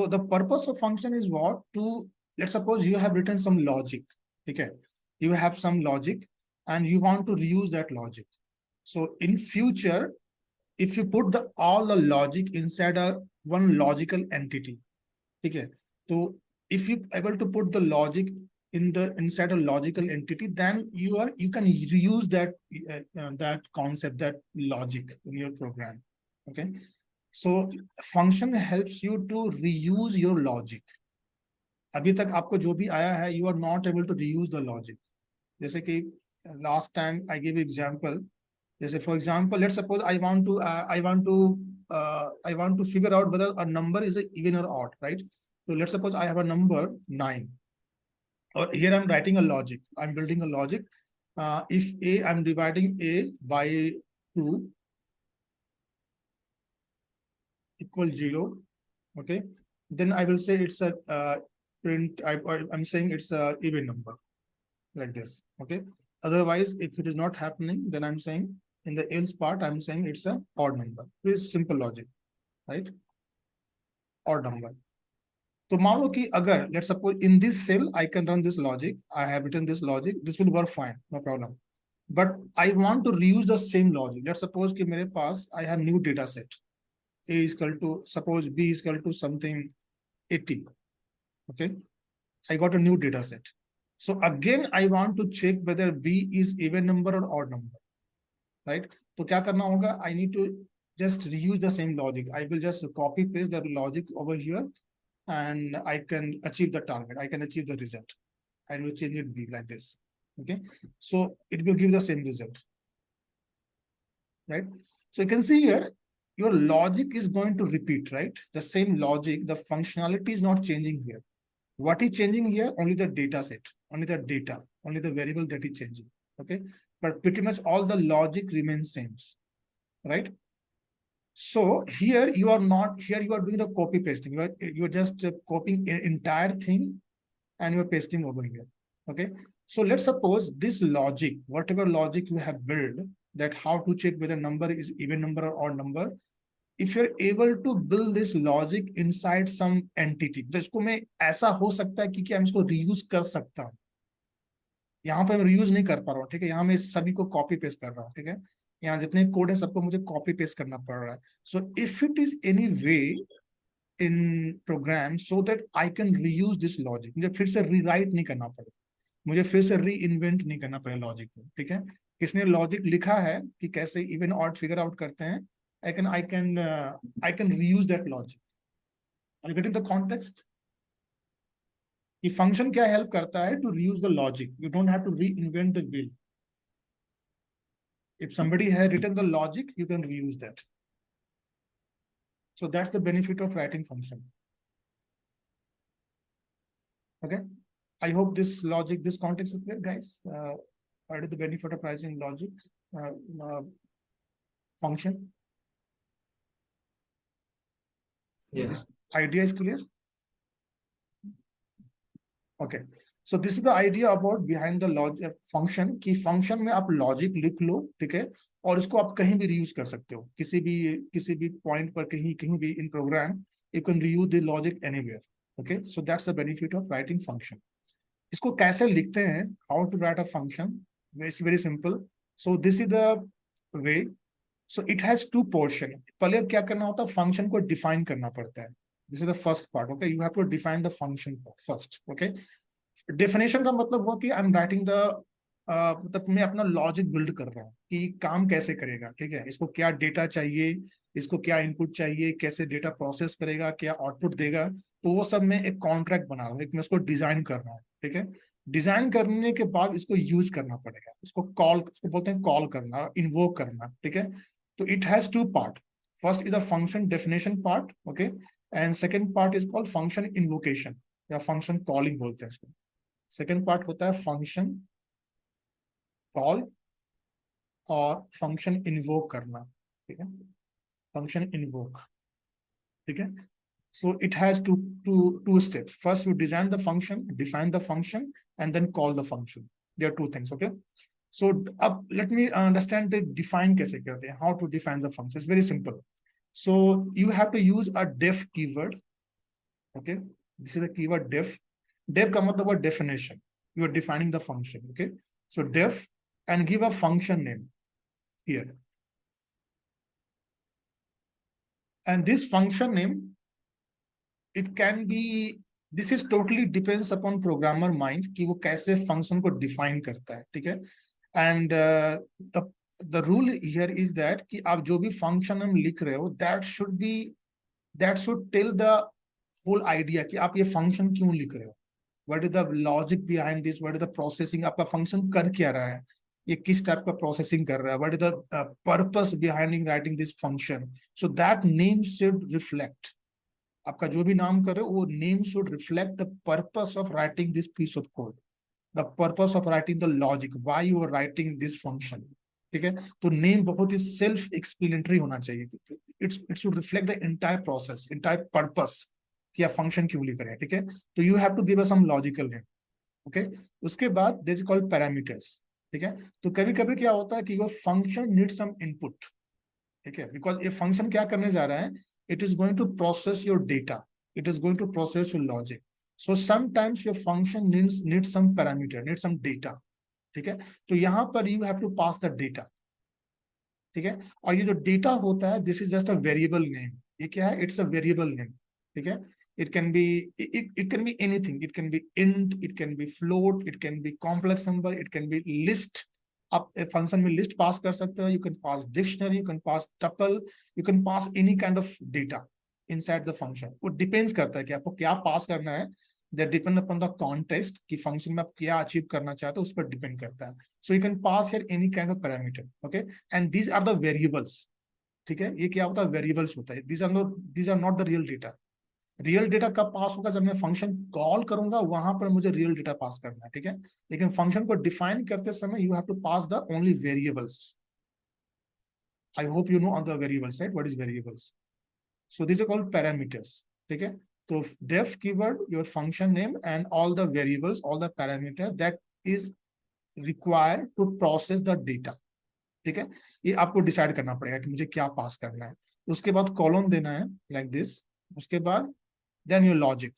So the purpose of function is what? To, let's suppose you have written some logic. Okay, you have some logic and you want to reuse that logic. So in future, if you put the all the logic inside a one logical entity, okay, so if you able to put the logic in the inside a logical entity, then you can reuse that that concept, that logic in your program. Okay, so function helps you to reuse your logic. अभी तक आपको जो भी आया है, you are not able to reuse the logic. जैसे कि last time I gave example. जैसे for example, let's suppose I want to figure out whether a number is a even or odd, right? So let's suppose I have a number 9. Or here I'm writing a logic. I'm building a logic. If A, I'm dividing A by 2 equal 0. Okay, then I will say it's a print. I'm saying it's a even number, like this. Okay. Otherwise, if it is not happening, then I'm saying in the else part, I'm saying it's a odd number. Very simple logic, right? Odd number. So मान लो कि अगर let's suppose in this cell I can run this logic. I have written this logic. This will work fine, no problem. But I want to reuse the same logic. Let's suppose कि मेरे पास I have new data set. A is equal to, suppose B is equal to something 80. Okay, I got a new data set. So again, I want to check whether B is even number or odd number, right? तो क्या करना होगा? I need to just reuse the same logic. I will just copy paste the logic over here, and I can achieve the target. I can achieve the result. I will change it B like this. Okay, so it will give the same result, right? So you can see here, your logic is going to repeat, right? The same logic, the functionality is not changing here. What is changing here? Only the data set, only the data, only the variable that is changing. Okay, but pretty much all the logic remains same, right? So here you are not, here you are doing the copy pasting. You are just copying an entire thing and you are pasting over here. Okay, so let's suppose this logic, whatever logic you have built, that how to check whether number is even number or odd number, if you're able to build this logic inside some entity, तो इसको मैं ऐसा हो सकता है कि क्या मैं इसको reuse कर सकता हूँ. यहाँ पे मैं reuse नहीं कर पा रहा हूँ, ठीक है? यहाँ मैं सभी को copy paste कर रहा हूँ, ठीक है? यहाँ जितने कोड है सबको मुझे copy paste करना पड़ रहा है. So if it is any way in program so that I can reuse this logic, मुझे फिर से rewrite नहीं करना पड़े, मुझे फिर से reinvent नहीं करना पड़े लॉजिक को, ठीक है? किसने लॉजिक लिखा है कि कैसे इवन ऑड फिगर आउट करते हैं, I can reuse that logic. Are you getting the context? कि फंक्शन क्या हेल्प करता है? To reuse the logic. You don't have to reinvent the wheel. If somebody has written the logic, you can reuse that. So that's the benefit of writing function. Okay, I hope this logic, this context is clear, guys. What is the benefit of writing logic function? Yes. This idea is clear. Okay, so this is the idea about behind the logic function. कि function में आप logic लिख लो, ठीक है? और इसको आप कहीं भी reuse कर सकते हो, किसी भी point पर, कहीं भी in program you can reuse the logic anywhere. Okay, so that's the benefit of writing function. इसको कैसे लिखते हैं? How to write a function? It's very simple. So this is the way. So it has two portion. पहले क्या करना होता है? Function को define करना पड़ता है. This is the first part. Okay, you have to define the function first. Okay, definition का मतलब हुआ कि I'm writing the मतलब मैं अपना लॉजिक बिल्ड कर रहा हूँ कि काम कैसे करेगा, ठीक है? इसको क्या डेटा चाहिए, इसको क्या इनपुट चाहिए, कैसे डेटा प्रोसेस करेगा, क्या आउटपुट देगा, तो वो सब मैं एक कॉन्ट्रैक्ट बना रहा हूँ, एक मैं इसको डिजाइन कर रहा हूँ, ठीक है? डिजाइन करने के बाद इसको यूज करना पड़ेगा, इसको बोलते हैं कॉल करना, इन्वोक करना, ठीक है? तो it has two part. First is the function definition part, okay, and second part is called function invocation या फंक्शन कॉलिंग बोलते हैं इसको. सेकेंड पार्ट होता है फंक्शन कॉल और फंक्शन इन्वोक करना, ठीक है? फंक्शन इन्वोक, ठीक है? So it has two steps. First, you design the function, define the function, and then call the function. There are two things, okay? So let me understand the define कैसे करते हैं, how to define the function. It's very simple. So you have to use a def keyword. Okay, this is the keyword def. Def का मतलब है definition. You are defining the function. Okay, so def and give a function name here. And this function name, it can be, this is totally depends upon programmer mind कि वो कैसे function को define करता है, ठीक है? And the rule here is that कि आप जो भी function हम लिख रहे हो, that should tell the whole idea कि आप ये function क्यों लिख रहे हो. What is the logic behind this? What is the processing? आपका function कर क्या रहा है? ये किस टाइप का processing कर रहा है? What is the purpose behind writing this function? So that name should reflect. आपका जो भी नाम कर रहे हो वो name should reflect the purpose of writing this piece of code, the purpose of writing the logic, why you are writing this function. ठीक है, तो नेम बहुत ही सेल्फ एक्सप्लेनेटरी होना चाहिए. It should reflect the entire process, entire purpose कि आप function क्यों लिख रहे हैं. ठीक है, तो you have to give us some logical name. Okay, उसके बाद देयर इज कॉल्ड पैरामीटर्स. ठीक है, तो कभी कभी क्या होता है कि your function need some input. ठीक है, बिकॉज ये फंक्शन क्या करने जा रहा है, it is going to process your data, it is going to process your logic. So sometimes your function needs some parameter, needs some data. ठीक है, तो यहां पर you have to pass the data. ठीक है, और ये जो डेटा होता है, this is just a variable name. ये क्या है, इट्स अ वेरिएबल नेम. ठीक है, it can be it can be anything. It can be int, it can be float, it can be complex number, it can be list. आप function में list पास कर सकते हो. You can pass dictionary, you can pass tuple, you can pass any kind of data inside the function. वो depends करता है कि आपको क्या पास करना है. That depend upon the context कि फंक्शन में आप क्या अचीव करना चाहते हो, उस पर डिपेंड करता है. So you can pass here any kind of parameter. Okay, and these are the variables. ठीक है, ये क्या होता है, वेरिएबल्स होता है. These are not the real data. Real data कब पास होगा, जब मैं फंक्शन कॉल करूंगा, वहां पर मुझे रियल डेटा पास करना है. ठीक है, लेकिन फंक्शन को डिफाइन करते समय you have to pass the only variables. I hope you know on the variables, right? What is variables? So this are called parameters. ठीक है, तो def keyword, your function name and all the variables, all the parameter that is required to process the data. ठीक है, ये आपको decide करना पड़ेगा कि मुझे क्या पास करना है. उसके बाद कॉलम देना है लाइक दिस. उसके बाद देन योर लॉजिक.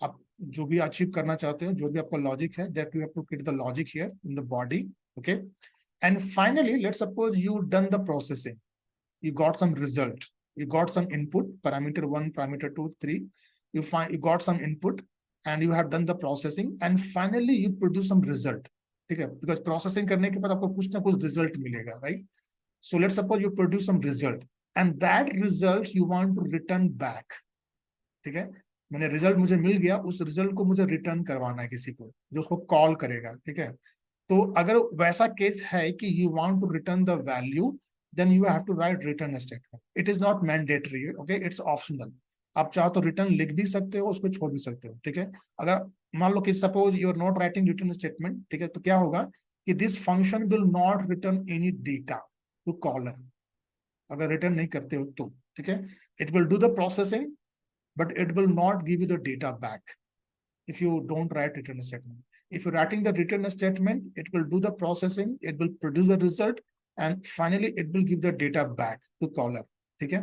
आप जो भी अचीव करना चाहते हो, जो भी आपका लॉजिक है, that you have to create the logic here in the body. Okay, and finally let's suppose you done the processing, you got some result, you got some input, parameter 1, parameter 2, 3, you got some input and you have done the processing and finally you produce some result. ठीक है, because processing करने के बाद आपको कुछ ना कुछ result मिलेगा, right? So let's suppose you produce some result and that result you want to return back. ठीक है, मैंने रिजल्ट मुझे मिल गया, उस रिजल्ट को मुझे रिटर्न करवाना है किसी को जो उसको कॉल करेगा. ठीक है, तो अगर वैसा केस है कि you want to return the value, then you have to write return statement. It is not mandatory, okay? It's optional. आप चाहो तो रिटर्न लिख भी सकते हो, उसको छोड़ भी सकते हो. ठीक है, अगर मान लो कि suppose you are not writing return statement, ठीक है, तो क्या होगा कि this function will not return any data to caller. अगर रिटर्न नहीं करते हो तो ठीक है, it will do the processing but it will not give you the data back if you don't write return statement. If you're writing the return statement, it will do the processing, it will produce the result, and finally it will give the data back to caller. ठीक है,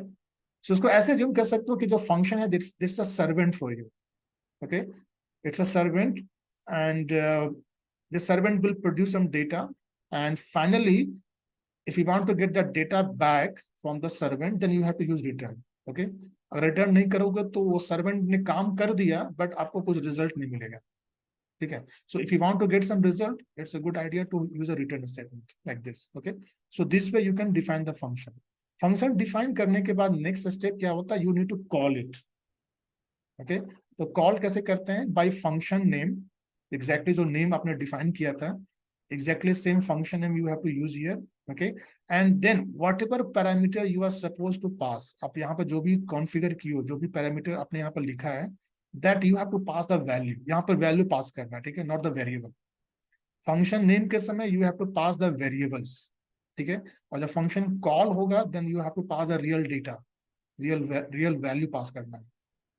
so उसको ऐसे assume कर सकते हो कि जो function है, this is a servant for you. Okay, it's a servant and the servant will produce some data and finally if you want to get the data back from the servant, then you have to use return. Okay, अगर return नहीं करोगे तो वो servant ने काम कर दिया but आपको कुछ रिजल्ट नहीं मिलेगा. ठीक है, so if you want to get some result, it's a good idea to use a return statement like this. Okay, so this way you can define the function. Function define करने के बाद next step क्या होता है, you need to call it. Okay, तो call कैसे करते हैं, बाय फंक्शन नेम. एग्जैक्टली जो नेम आपने डिफाइन किया था, exactly same function name you have to use here. Okay, and then whatever parameter you are supposed to pass, आप यहाँ पर जो भी कॉन्फ़िगर की हो, जो भी पैरामीटर आपने यहाँ पर लिखा है, that you have to pass the value. यहाँ पर वैल्यू पास करना है. ठीक है, not the variable. Function name के समय you have to pass the variables. ठीक है, और जब फंक्शन कॉल होगा then you have to pass the real data, real value पास करना है,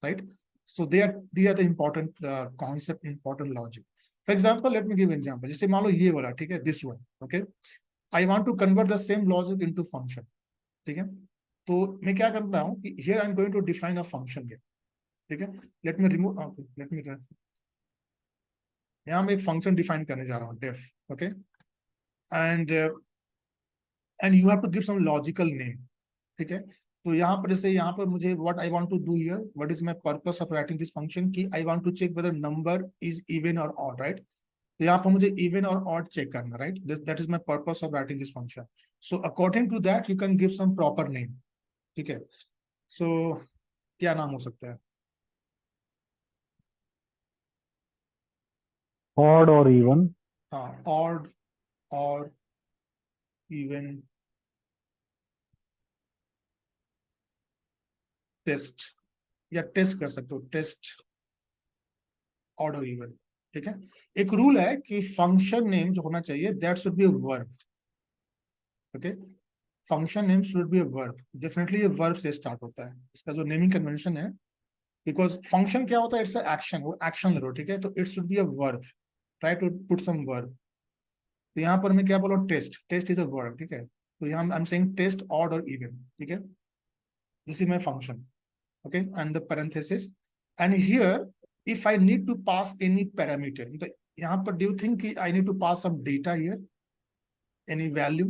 right? So they are the important concept, important logic. For example, let me give an example. जैसे मान लो ये वाला, ठीक है, this one. Okay, I want to convert the same logic into function. ठीक है, तो मैं क्या करता हूँ कि here I'm going to define a function here. ठीक है, let me remove, let me, यहाँ मैं एक फंक्शन डिफाइन करने जा रहा हूँ def, okay, and you have to give some logical name, ठीक है। तो यहाँ पर जैसे यहाँ पर मुझे what I want to do here, what is my purpose of writing this function, की I want to check whether number is even और ऑड, राइट। तो यहाँ पर मुझे इवन और ऑड चेक करना, right, that is my purpose of writing this function. So according to that you can give some proper name, ठीक है। सो क्या नाम हो सकता है? ऑड और इवन। हाँ, ऑड और इवन टेस्ट, या टेस्ट कर सकते हो, टेस्ट ऑड और इवन, ठीक है। एक रूल है कि फंक्शन नेम जो होना चाहिए that should be a verb, okay. Function name should be a verb, definitely ये वर्ब से स्टार्ट होता है, इसका जो नेमिंग कन्वेंशन है। बिकॉज फंक्शन क्या होता है, इट्स एक्शन, वो एक्शन ले लो, ठीक है। तो it should be a verb, try to put some verb. तो यहाँ पर मैं क्या बोला, test, test is a verb, ठीक है। तो यहाँ I am saying test odd और इवन, ठीक है। This is my function, okay, and the parenthesis, and here if I need to pass any parameter, तो यहाँ पर do you think I need to pass some data here, any value?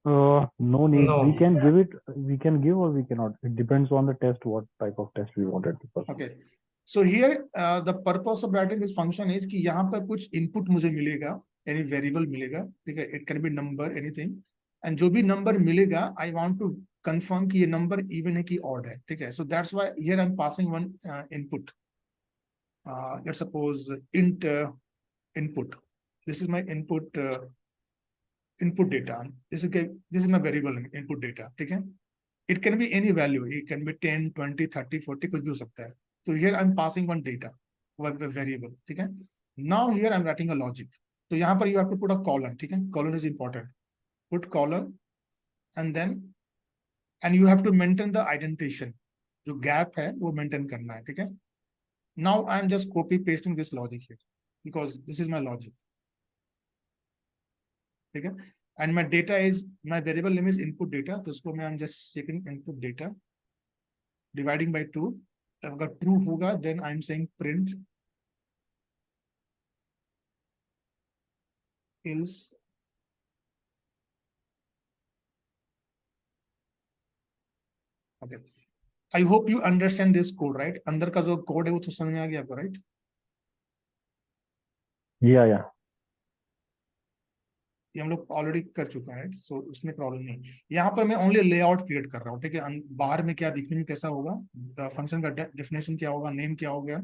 No need. We No. can give it. We can give or we cannot. It depends on the test. What type of test we wanted to perform. Okay, so here the purpose of writing this function is कि यहाँ पर कुछ input मुझे मिलेगा, any variable मिलेगा, ठीक है, it can be number, anything, and जो भी number मिलेगा I want to confirm कि ये number even है कि odd है, ठीक है। So that's why here I'm passing one input, let's suppose int input, this is my input data, this is my variable input data, ठीक है। It can be any value, it can be 10, 20, 30, 40, कुछ भी हो सकता है। तो here I'm passing one data, variable, ठीक है। Now here I'm writing a logic, तो यहाँ पर you have to put a colon, ठीक है, colon is important, put colon, and then and you have to maintain the indentation, जो gap है वो maintain करना है, ठीक है। Now I'm just copy pasting this logic here because this is my logic, ठीक है। And my data is, my variable name is input data, तो उसको मैं just checking input data dividing by 2, अगर ट्रू होगा then I am saying print else, okay. I hope you understand this code, right, अंदर का जो code है वो तो समझ में आ गया आपको, राइट? Yeah. ये हम लोग ऑलरेडी कर चुके हैं, राइट, सो उसमें प्रॉब्लम नहीं। यहाँ पर मैं ओनली लेआउट क्रिएट कर रहा हूँ, ठीक है। बाहर में क्या दिखने में कैसा होगा, फंक्शन का डेफिनेशन क्या होगा, नेम क्या होगा,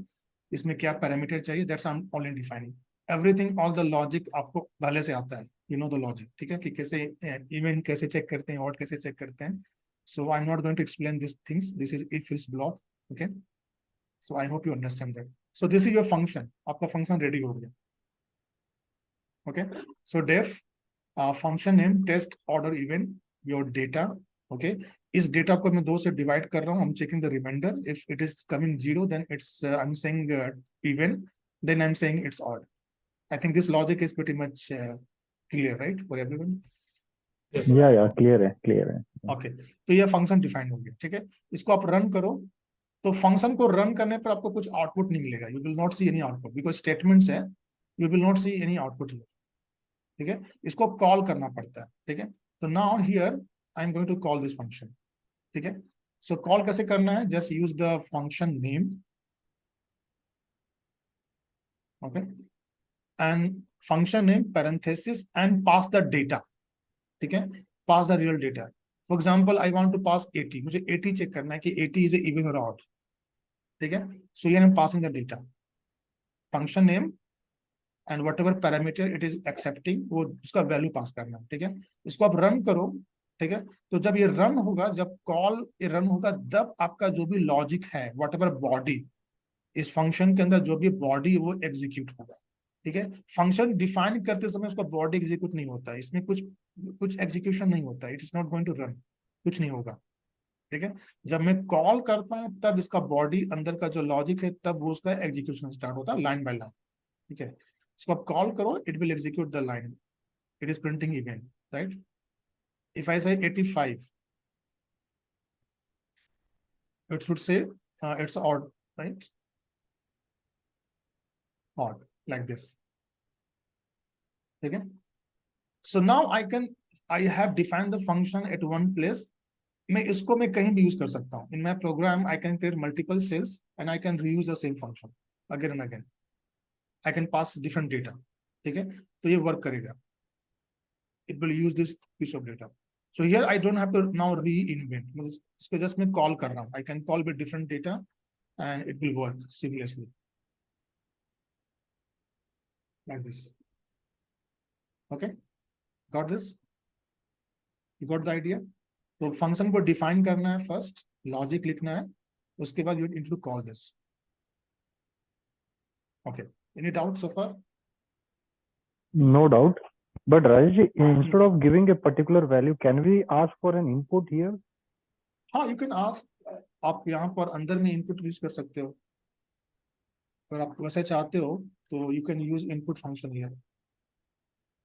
इसमें क्या पैरामीटर चाहिए, that's I am already defining everything, all the logic आपको पहले से आता है, यू नो द लॉजिक, ठीक है, कि कैसे इवेंट कैसे चेक करते हैं, और कैसे चेक करते हैं। So I am not going to explain this things, this is if else block, okay. So I hope you understand that. So this is your function, आपका फंक्शन रेडी हो गया, okay. So def function name test order even your data, okay. इस data को मैं 2 से divide कर रहा हूँ, I'm checking the remainder, if it is coming 0 then it's I'm saying even, then I'm saying it's odd. I think this logic is pretty much clear, right, for everyone? Yes. Yeah. Clear है. Okay, तो ये function define हो गया, ठीक है। इसको आप run करो, तो फंक्शन को रन करने पर आपको कुछ आउटपुट नहीं मिलेगा, you will not see any output because statements है, you will not see any output, ठीक है। इसको कॉल करना पड़ता है, ठीक है। तो now here I am going to call this function, ठीक है। सो कॉल कैसे करना है, just use the function name, okay, and function name parenthesis and pass the data, ठीक है, pass the real data. For example I want to pass 80, मुझे 80 check करना है कि 80 इज इवन और ऑड, ठीक है। सो here I am passing the data, function name and what ever parameter it is accepting, वो उसका वैल्यू पास करना है, ठीक है। इसको आप रन करो, ठीक है। तो जब ये रन होगा, जब कॉल ये रन होगा, तब आपका जो भी लॉजिक है, वट एवर बॉडी, इस फंक्शन के अंदर जो भी बॉडी वो एग्जीक्यूट होगा, ठीक है। फंक्शन डिफाइन करते समय उसका बॉडी एग्जीक्यूट नहीं होता, इसमें कुछ कुछ एग्जीक्यूशन नहीं होता, it is not going to run, कुछ नहीं होगा, ठीक है। जब मैं कॉल करता हूँ तब इसका बॉडी अंदर का जो लॉजिक है तब वो उसका एग्जीक्यूशन स्टार्ट होता है लाइन बाय लाइन, ठीक है। इसको आप कॉल करो, it will execute the line, it is printing event, right. If I से 85, it should say it's odd, right? Odd, like this. Okay. So now I have defined the function at one place. मैं इसको मैं कहीं भी use कर सकता हूँ. In my program, I can create multiple cells and I can reuse the same function again and again. I can pass different data. ठीक है, तो ये वर्क करेगा. It will use this piece of data. So here I don't have to now reinvent. इसको just मैं call कर रहा हूँ. I can call with different data and it will work seamlessly like this. Okay, got this? You got the idea? तो function को define करना है, first logic लिखना है, उसके बाद you need to call this. Okay, any doubt so far? No doubt. But Rajesh, instead of giving a particular value, can we ask for an input here? हाँ, you can ask. आप यहाँ पर अंदर में इनपुट यूज कर सकते हो. अगर आप वैसे चाहते हो तो you can use input function here.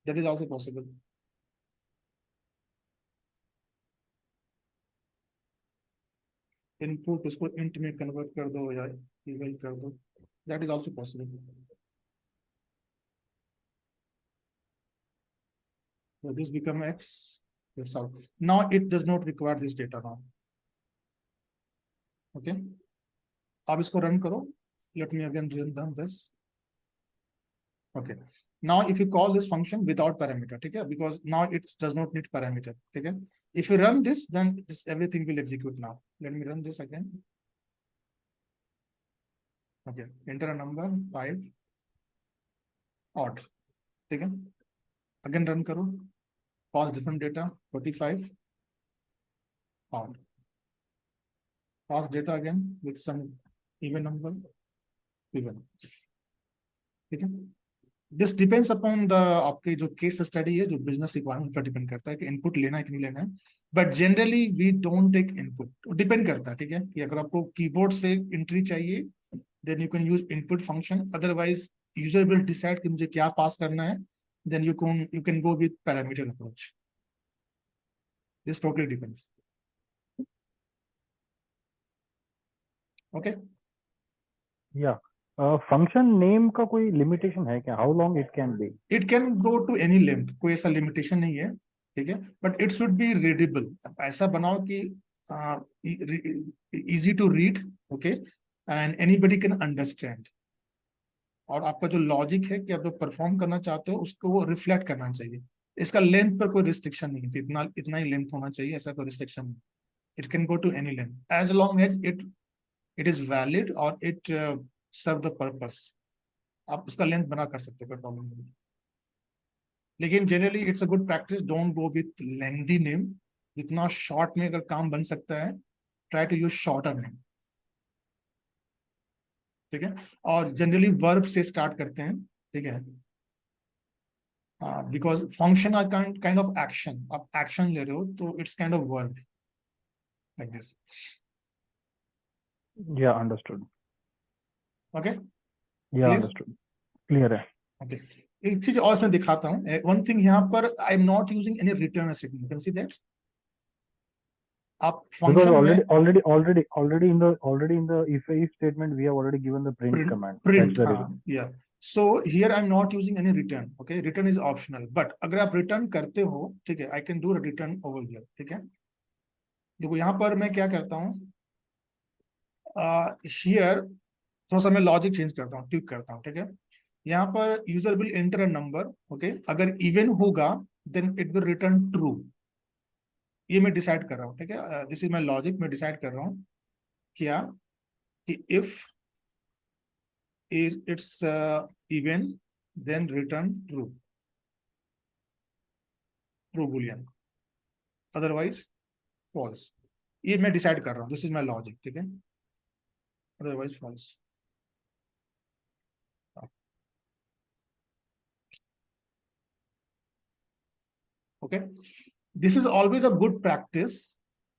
That is also possible. Input उसको इंट में कन्वर्ट कर दो या इवेल कर दो. That is also possible. So this become x. That's all. Now it does not require this data now. Okay. अब इसको run करो. Let me again run this. Okay. Now if you call this function without parameter, ठीक है, because now it does not need parameter. ठीक है. If you run this, then this everything will execute now. Let me run this again. Okay. Enter a number 5. Odd. ठीक है. Again run करो. Pass different data 45. Odd. Pass data again with some even number. Even. ठीक है. This depends upon the आपके जो case study है, जो business requirement पर डिपेंड करता है कि इनपुट लेना है कि नहीं लेना है. But generally we don't take input. Depend करता है, ठीक है, कि अगर आपको कीबोर्ड से एंट्री चाहिए then you can use input function. Otherwise user will decide कि मुझे क्या पास करना है. Then you can go with parameter approach. This totally depends. Okay. Yeah. Function name का कोई limitation है क्या? How long it can be? It can go to any length. कोई ऐसा लिमिटेशन नहीं है, ठीक है, but it should be readable. ऐसा बनाओ कि easy to read. Okay, and anybody can understand. और आपका जो लॉजिक है कि आप जो परफॉर्म करना चाहते हो उसको वो रिफ्लेक्ट करना चाहिए. इसका लेंथ पर कोई रिस्ट्रिक्शन नहीं है, इतना इतना ही लेंथ होना चाहिए, ऐसा कोई रिस्ट्रिक्शन नहीं. It can go to any length as long as it is valid और इट सर्व द पर्पस. आप उसका लेंथ बना कर सकते हो, कोई प्रॉब्लम नहीं. लेकिन generally it's a good practice, don't go with lengthy name. जितना शॉर्ट में अगर काम बन सकता है, try to use shorter name. ठीक है. और जनरली वर्ब से स्टार्ट करते हैं, ठीक है, because function are kind of action. आप एक्शन ले रहे हो तो it's kind of verb like this. Yeah, understood. Okay. Yeah, Clear? understood. Clear है. ओके. एक चीज और इसमें दिखाता हूँ. वन थिंग यहाँ पर I am not using any return statement. Can see that. आप Because function already in the if statement we have already given the print command. print, That's the reason. yeah. So here I'm not using any return. Okay, return is optional. But अगर आप return करते हो, ठीक है, I can do a return over here. ठीक है. देखो यहाँ पर मैं क्या करता हूँ, here थोड़ा सा मैं लॉजिक चेंज करता हूँ, ट्विक करता हूँ. ठीक है. यहाँ पर user will enter a number. Okay, अगर इवन होगा then it will return true. ये मैं डिसाइड कर रहा हूँ. ठीक है. This is my logic. मैं डिसाइड कर रहा हूँ क्या कि if it's even, then return true boolean, otherwise false. ये मैं डिसाइड कर रहा हूँ. This is my logic. ठीक है. Otherwise false. Okay. This is always a good practice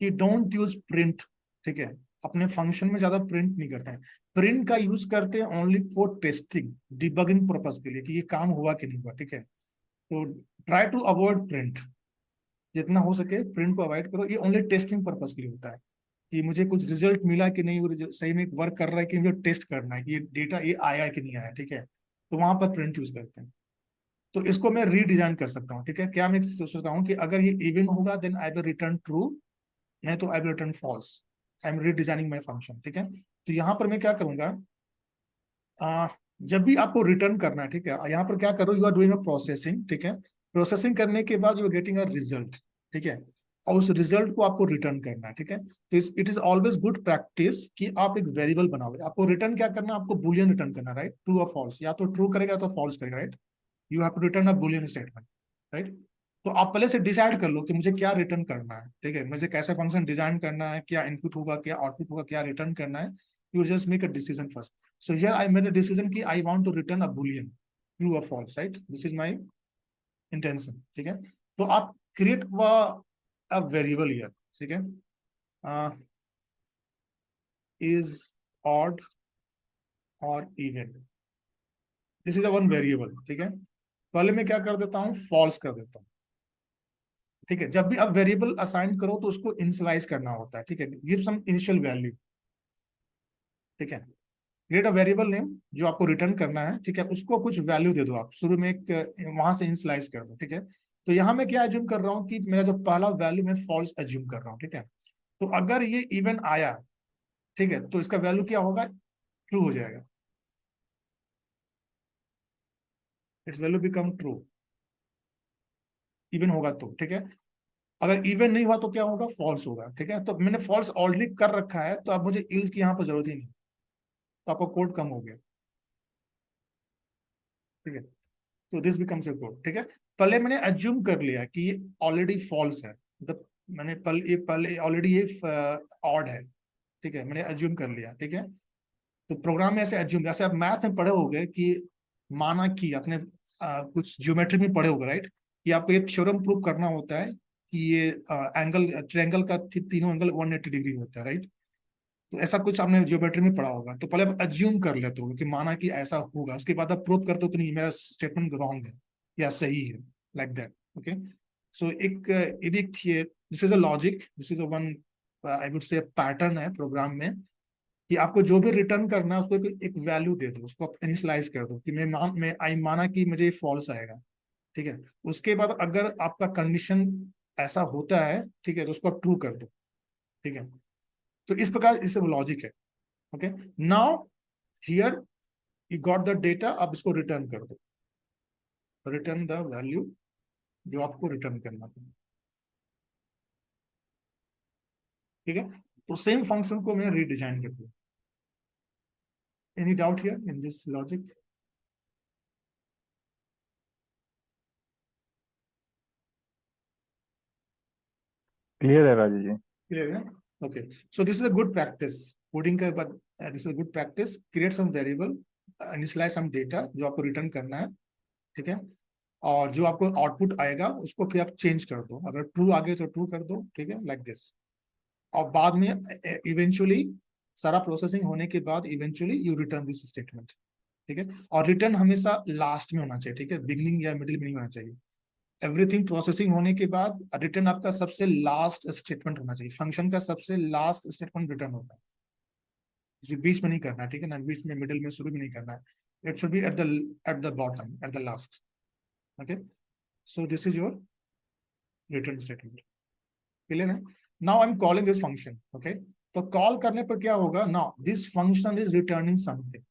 कि डोंट यूज प्रिंट. ठीक है. अपने फंक्शन में ज्यादा प्रिंट नहीं करते हैं. प्रिंट का यूज करते हैं only for testing, debugging purpose के लिए कि ये काम हुआ कि नहीं हुआ. ठीक है. तो ट्राई टू अवॉइड प्रिंट. जितना हो सके प्रिंट को अवॉइड करो. ये ओनली टेस्टिंग पर्पस के लिए होता है. कि मुझे कुछ रिजल्ट मिला कि नहीं, वो सही में वर्क कर रहा है कि मुझे टेस्ट करना है कि ये डेटा ये आया कि नहीं आया, ठीक है, तो वहां पर प्रिंट यूज करते हैं। तो इसको मैं रीडिजाइन कर सकता हूँ, ठीक है। क्या मैं सोच रहा हूँ कि अगर ये इवन होगा then I will return true, नहीं तो I will return false. I am redesigning my function, ठीक है। तो यहाँ पर मैं क्या करूंगा, जब भी आपको रिटर्न करना है, ठीक है, यहाँ पर क्या करो, you are doing a processing, ठीक है। प्रोसेसिंग करने के बाद you are getting a result, ठीक है, और उस रिजल्ट को आपको रिटर्न करना है, ठीक है। तो it is always good practice कि आप एक वेरिएबल बनाओगे। आपको रिटर्न क्या करना है, आपको बुलियन रिटर्न करना, राइट, ट्रू और फॉल्स, या तो ट्रू करेगा तो फॉल्स करेगा, right. You have to return a boolean statement, right. तो आप पहले से डिसाइड कर लो कि मुझे क्या रिटर्न करना है, ठीक है, मुझे कैसे फंक्शन डिजाइन करना है, क्या इनपुट होगा, क्या आउटपुट होगा, क्या रिटर्न करना है। You just make a decision first. So here I made a decision कि I want to return a boolean, true और false, right, this is my intention, ठीक है। तो आप क्रिएट अ वेरिएबल हियर, ठीक है, इज ऑड और even, this is a one variable, ठीक है। पहले मैं क्या कर देता हूँ, फॉल्स कर देता हूँ, ठीक है। जब भी आप वेरिएबल असाइन करो तो उसको इनिशियलाइज करना होता है, ठीक है, गिव सम इनिशियल वैल्यू, ठीक है। क्रिएट अ वेरिएबल नेम जो आपको रिटर्न करना है, ठीक है, उसको कुछ वैल्यू दे दो, आप शुरू में एक वहां से इनिशियलाइज कर दो, ठीक है। तो यहाँ मैं क्या एज्यूम कर रहा हूँ कि मेरा जो पहला वैल्यू मैं फॉल्स एज्यूम कर रहा हूँ, ठीक है। तो अगर ये इवन आया, ठीक है, तो इसका वैल्यू क्या होगा, ट्रू हो जाएगा, it's value become true, even होगा तो, ठीक है। अगर इवन नहीं हुआ तो क्या होगा, फॉल्स होगा, ठीक है। तो मैंने फॉल्स ऑलरेडी कर रखा है, तो अब मुझे इल्स की यहाँ पर जरूरत ही नहीं, तो आपका कोड कम हो गया, ठीक है। तो दिस बिकम्स योर कोड, ठीक है। पहले मैंने अज्यूम कर लिया कि ये ऑलरेडी फॉल्स है, मतलब मैंने पहले ऑलरेडी ये ऑड है, ठीक है, मैंने अज्यूम कर लिया, ठीक है। तो प्रोग्राम में ऐसे अज्यूम, जैसे आप मैथ में पढ़े होगे कि माना कि आपने कुछ ज्योमेट्री में पढ़े होगे, राइट, कि आपको ये थ्योरम प्रूव करना होता है कि ये एंगल ट्रायंगल का तीनों एंगल 180 डिग्री होता है, राइट। तो ऐसा कुछ आपने ज्योमेट्री में पढ़ा होगा। तो पहले आप अज्यूम कर लेते हो कि माना कि ऐसा होगा, उसके बाद आप प्रूव करते हो कि नहीं, मेरा स्टेटमेंट रॉन्ग है या सही है, लाइक दैट, ओके। सो एक ये भी एक this is a logic, this is a one I would say pattern है प्रोग्राम में, कि आपको जो भी रिटर्न करना है उसको एक वैल्यू दे दो, उसको आप इनिशियलाइज कर दो कि मैं आई माना कि मुझे फॉल्स आएगा, ठीक है। उसके बाद अगर आपका कंडीशन ऐसा होता है, ठीक है, तो उसको आप ट्रू कर दो, ठीक है। तो इस प्रकार इसे लॉजिक है, okay. Now here you got the data, अब इसको रिटर्न कर दो, रिटर्न द वैल्यू जो आपको रिटर्न करना था, ठीक है। तो सेम फंक्शन को मैं रीडिजाइन कर दिया। Any doubt here in this logic? Clear है राजू जी। क्लियर है, okay. So this is a good practice coding के बाद, this is a good practice, create some variable, initialize some data जो आपको रिटर्न करना है, ठीक है। और जो आपको आउटपुट आएगा उसको फिर आप चेंज कर दो, अगर ट्रू आ गए तो ट्रू कर दो, ठीक है, लाइक दिस। और बाद में इवेंचुअली सारा प्रोसेसिंग होने के बाद eventually you return this statement, ठीक है। और रिटर्न हमेशा लास्ट में होना चाहिए, ठीक है, बिगनिंग या मिडिल में नहीं होना चाहिए। एवरीथिंग प्रोसेसिंग होने के बाद रिटर्न आपका सबसे लास्ट स्टेटमेंट होना चाहिए, फंक्शन का सबसे लास्ट स्टेटमेंट रिटर्न होता है, जो बीच में नहीं करना है, ठीक है ना, बीच में मिडिल में शुरू में नहीं करना है, it should be at the bottom, at the last, okay. So this is your return statement, clear है। Now I am calling this function, okay. तो कॉल करने पर क्या होगा, now this function is returning something,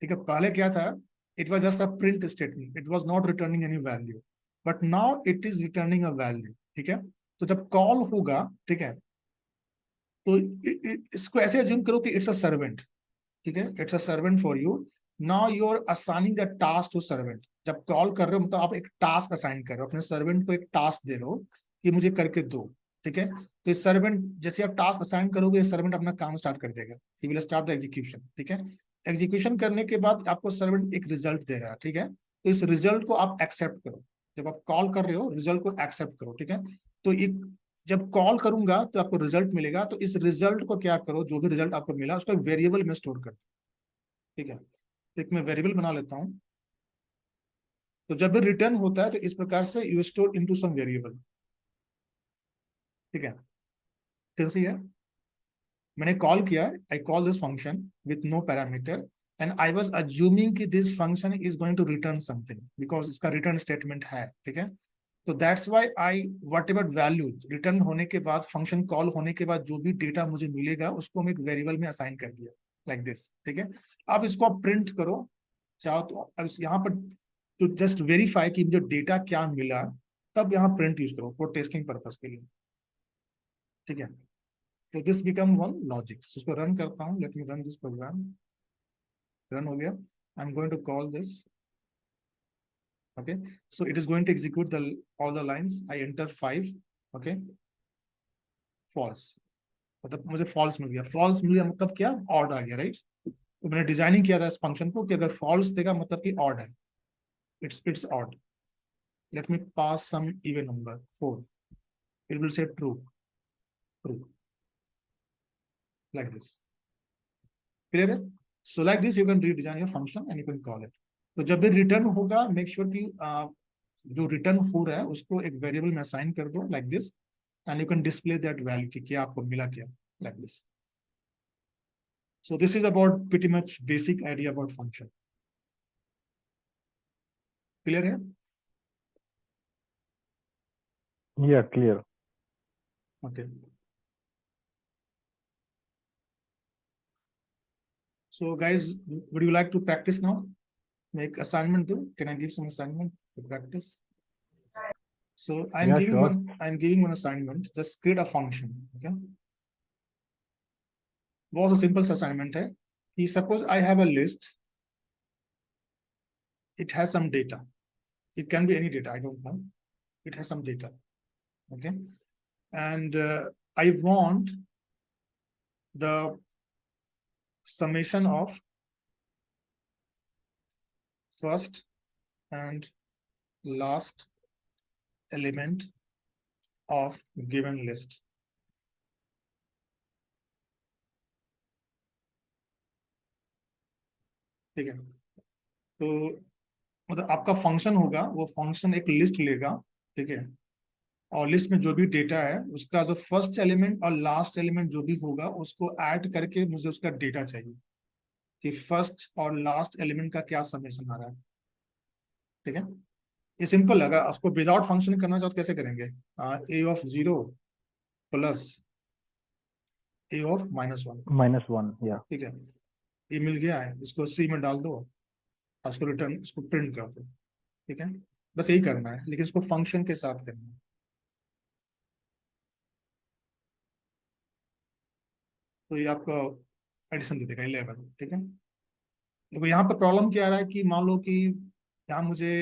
ठीक है। पहले क्या था, it was just a print statement, it was not returning any value, but now it is returning a value, ठीक है। तो जब कॉल होगा, ठीक है, तो इसको ऐसे अज्यूम करो कि इट्स अ सर्वेंट, ठीक है, it's a servant for you. Now you are assigning the task to servant, जब कॉल कर रहे हो मतलब आप एक टास्क असाइन कर रहे हो, अपने सर्वेंट को एक टास्क दे रहे हो कि मुझे करके दो, ठीक है। तो ये सर्वेंट, जैसे आप टास्क असाइन करोगे, ये सर्वेंट अपना काम स्टार्ट कर देगा, he will start the execution, ठीक है। एग्जीक्यूशन करने के बाद आपको सर्वेंट एक रिजल्ट दे रहा है, ठीक है। तो इस रिजल्ट को आप एक्सेप्ट करो, जब आप कॉल कर रहे हो रिजल्ट को एक्सेप्ट करो, ठीक है। तो एक, जब कॉल करूंगा तो आपको रिजल्ट मिलेगा, तो इस रिजल्ट को क्या करो, जो भी रिजल्ट आपको मिला उसको एक वेरिएबल में स्टोर कर दो, ठीक है। तो एक मैं वेरिएबल बना लेता हूँ। तो जब भी रिटर्न होता है तो इस प्रकार से you store into some variable, ठीक है, कैसे है। मैंने कॉल किया, I call this function with no parameter and I was assuming कि this function is going to return something because इसका रिटर्न स्टेटमेंट है, ठीक है। तो that's why I whatever value return होने के बाद, फंक्शन कॉल होने के बाद जो भी डेटा मुझे मिलेगा उसको मैं एक वेरिएबल में असाइन कर दिया लाइक दिस, ठीक है। अब इसको आप प्रिंट करो चाहो तो। अब यहाँ पर तो जस्ट वेरीफाई कि मुझे डेटा क्या मिला, तब यहाँ प्रिंट यूज करो फॉर टेस्टिंग पर्पस के लिए, ठीक है। तो दिस बिकम वन लॉजिक। इसको रन करता हूँ, let me run this program. Run हो गया। I am going to call this, okay, so it is going to execute the all the lines. I enter 5, okay, false, मतलब मुझे false मिल गया। false मिल गया मतलब क्या, odd आ गया, राइट। तो मैंने डिजाइनिंग किया था इस फंक्शन को कि अगर false देगा मतलब कि odd है, it's odd। let me pass some even number 4, it will say true like this, clear है। so like this you can redesign your function and you can call it। तो जब भी रिटर्न होगा make sure कि जो return हो रहा है उसको एक वेरिएबल में असाइन कर दो like this, and you can display that value कि क्या आपको मिला क्या, like this। So this is about pretty much basic idea about function, clear है। Yeah, clear. Okay, so guys, would you like to practice now? Make assignment do, can I give some assignment to practice? So Yeah, sure. I'm giving one assignment, just create a function, okay। बहुत simple assignment है कि suppose I have a list, it has some data, it can be any data, I don't know, it has some data, okay, and I want the summation of first and last element of given list, ठीक है। तो मतलब आपका function होगा, वो function एक list लेगा, ठीक है, और लिस्ट में जो भी डेटा है उसका जो फर्स्ट एलिमेंट और लास्ट एलिमेंट जो भी होगा उसको ऐड करके मुझे उसका डेटा चाहिए कि फर्स्ट और लास्ट एलिमेंट का क्या समेशन आ रहा है, ठीक है। ये सिंपल है, अगर उसको विदाउट फंक्शन करना चाहो तो कैसे करेंगे, a of 0 plus a of -1, -1, yeah. ठीक है। ये मिल गया है, इसको सी में डाल दो, उसको रिटर्न, इसको प्रिंट कर दो, ठीक है। बस यही करना है, लेकिन इसको फंक्शन के साथ करना है। तो ये आपको एडिशन दे देगा 11, ठीक है। देखो यहाँ पर प्रॉब्लम क्या आ रहा है कि मान लो कि यहाँ मुझे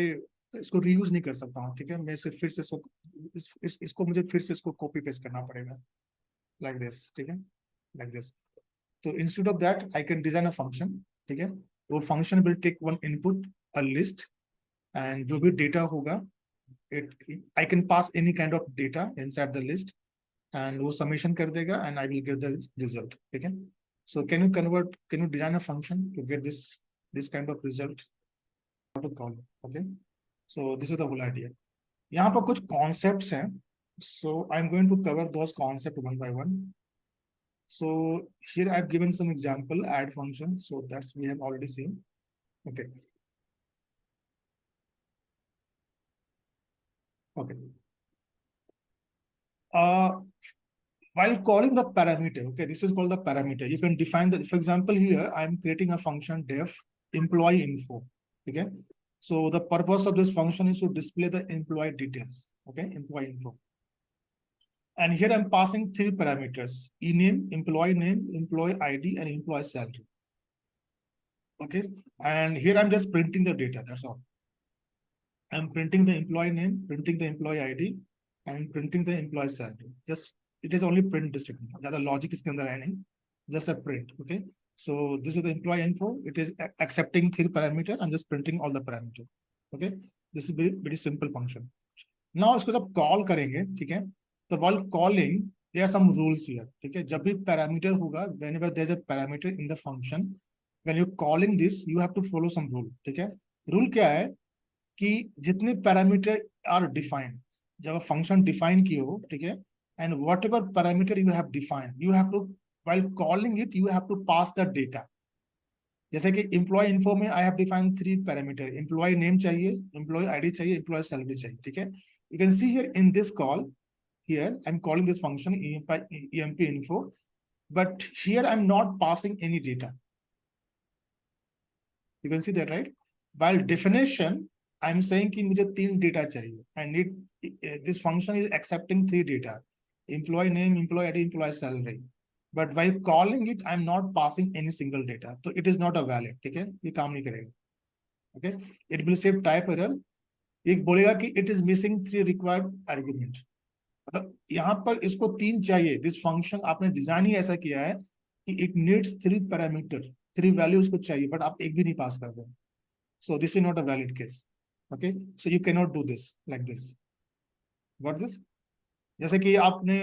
इसको रीयूज नहीं कर सकता हूँ, ठीक है। मैं इसे फिर से इसको मुझे फिर से इसको कॉपी पेस्ट करना पड़ेगा लाइक दिस, ठीक है, लाइक दिस। तो instead of that I can design a function, ठीक है। वो function will take one input, a list, and जो भी डेटा होगा I can pass any kind of data inside the list and वो summation कर देगा and I will get the result, ठीक है। So can you design a function to get this kind of result? How to call it, okay? So this is the whole idea। यहाँ पर कुछ concepts हैं, so I'm going to cover those concepts one by one। So here I've given some example, add function, so that's we have already seen, okay, okay। While calling the parameter, okay, this is called the parameter. You can define that. For example, here I am creating a function def employee info, okay. So the purpose of this function is to display the employee details, okay, employee info. And here I'm passing 3 parameters: ename, employee name, employee ID, and employee salary, okay. And here I'm just printing the data, that's all. I'm printing the employee name, printing the employee ID, and printing the employee salary. Just it is only print statement. The logic is just a print. Okay. So this is the employee info. It is accepting 3 parameter. I'm just printing all the parameter. Okay. This is very simple function. Now इसको जब call करेंगे, ठीक है, तो while calling there are some rules here, ठीक है। जब भी parameter होगा, whenever there is a parameter in the function, when you calling this you have to follow some rule, ठीक है। rule क्या है कि जितने पैरामीटर आर डिफाइंड, जब फंक्शन डिफाइन किए हो, ठीक है, and whatever parameter you have defined, you have to while calling it you have to pass the data. जैसे कि एम्प्लॉय इन्फो में I have defined 3 parameter, employee name चाहिए, employee ID चाहिए, employee salary चाहिए, ठीक है. You can see here in this call, here I'm calling this function emp info, but here I'm not passing any data. You can see that, right? While definition I'm saying कि मुझे 3 data चाहिए. I need this function is accepting 3 data: employee name, employee ID, employee salary. But while calling it I'm not passing any single data, so it is not a valid. ठीक है, ये काम नहीं करेगा. Okay, it will save type error. एक बोलेगा कि it is missing 3 required argument. मतलब यहाँ पर इसको 3 चाहिए. दिस फंक्शन आपने डिजाइन ही ऐसा किया है कि इट नीड्स 3 पैरामीटर, 3 वैल्यू इसको चाहिए, बट आप एक भी नहीं पास कर रहे. So this is not a valid case. Okay, so you can not do this like this. What this? जैसे कि आपने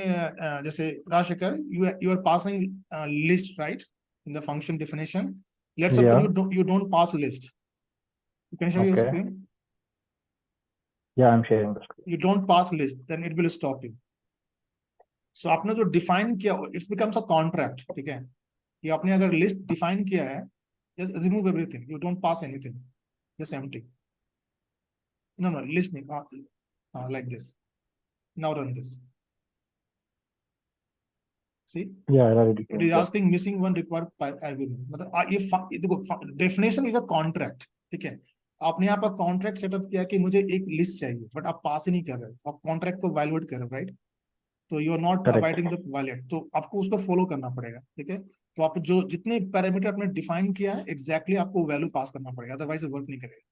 जैसे Rajshekhar, you are passing list right in the function definition. Let's suppose you don't pass list. You can share your screen. Yeah, I'm sharing the screen. You don't pass list, then it will stop you. So आपने जो define किया, it's becomes a contract. ठीक है, कि आपने अगर list define किया है, just remove everything, you don't pass anything, just empty. No list नहीं, like this. Now run this. See, it is asking missing one required argument. मतलब ये देखो, डेफिनेशन इज अ कॉन्ट्रैक्ट. ठीक है, आपने यहाँ पर कॉन्ट्रैक्ट सेटअप किया कि मुझे एक लिस्ट चाहिए, बट आप पास ही नहीं कर रहे, आप कॉन्ट्रैक्ट को वायलेट कर रहे हो, राइट? तो you are not abiding the valid, तो आपको उसको फॉलो करना पड़ेगा. ठीक है, तो आप जो जितने पैरामीटर आपने डिफाइन किया है एग्जैक्टली आपको वैल्यू पास करना पड़ेगा, अदरवाइज वर्क नहीं करेगा.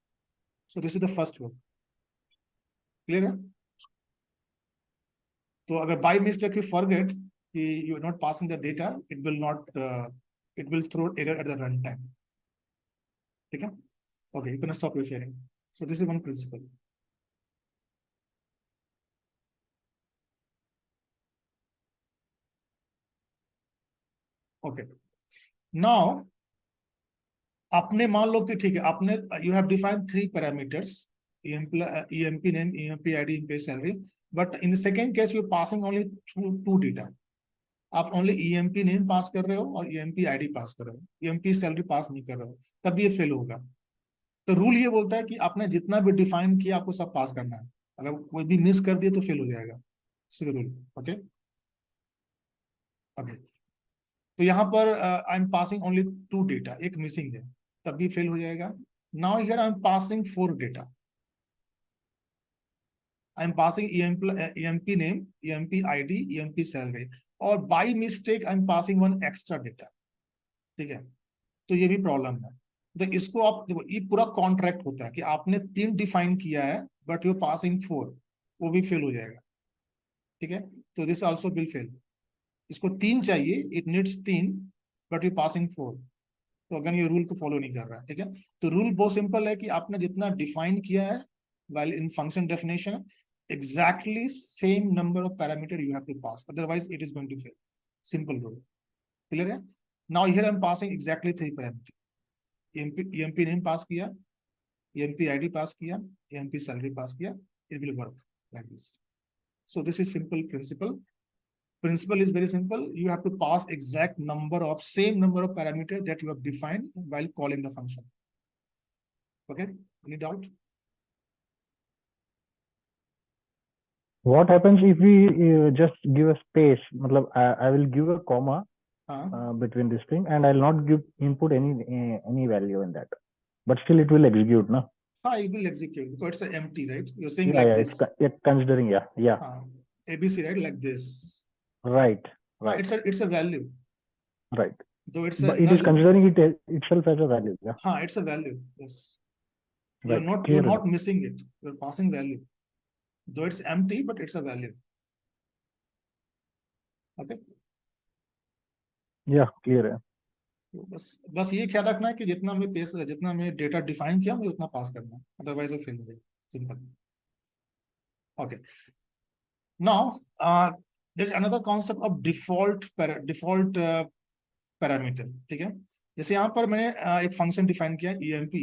So this is the first work. Clear है? तो अगर बाय मिस्टेक यू फॉरगेट कि you are not passing the data, it will throw error at the run time. ठीक है, okay, you can stop your sharing. So this is one principle. Okay, now आपने मान लो कि ठीक है, आपने you have defined 3 parameters, EMP name, EMP ID, EMP salary, but in the second case you are passing only two data. आप only EMP name पास कर रहे हो और EMP ID पास कर रहे हो, EMP salary पास नहीं कर रहे हो, तब ये फेल होगा. तो रूल ये बोलता है कि आपने जितना भी डिफाइन किया आपको सब पास करना है, अगर कोई भी मिस कर दिए तो फेल हो जाएगा. सीधा रूल. ओके ओके, तो यहाँ पर I am passing only 2 data, एक मिसिंग है, तब भी फेल हो जाएगा. Now here I am passing 4 data. I am passing EMP name, EMP ID, EMP salary, और by mistake I am passing 1 extra data. ठीक है, तो ये भी प्रॉब्लम है. तो इसको आप देखो, ये पूरा कॉन्ट्रैक्ट होता है कि आपने 3 डिफाइन किया है बट यू पासिंग 4, वो भी फेल हो जाएगा. ठीक है, तो दिस आल्सो विल फेल. इसको 3 चाहिए, it needs 3, but you passing 4, तो अगर ये रूल को फॉलो नहीं कर रहा है. ठीक है, तो रूल बहुत सिंपल है कि आपने जितना डिफाइन किया है while in function definition, exactly same number of parameter you have to pass, otherwise it is going to fail. Simple rule. Clear है? Now here I am passing exactly 3 parameter. EMP name pass किया, EMP ID pass किया, EMP salary pass किया, it will work like this. So this is simple principle. Principle is very simple. You have to pass exact number of same number of parameter that you have defined while calling the function. Okay, any doubt? What happens if we just give a space? मतलब I will give a comma between this thing, and I'll not give input any value in that, but still it will execute, no? It will execute because it's empty, right? You're saying like this. It's considering, yeah. ABC, right? Like this. Right. It's a value. Right. Though it's but it is considering it itself as a value. Yeah. It's a value. Yes. Right. You're not missing it. You're passing value. Though it's empty, but it's a value. Okay. Yeah, clear है. बस ये ख्याल रखना है कि जितना मैं data define किया मुझे उतना पास करना है, अदरवाइज वो फेल हो जाएगा. Simple. Okay, now there is another concept of default parameter. ठीक है, जैसे यहाँ पर मैंने एक फंक्शन डिफाइन किया EMP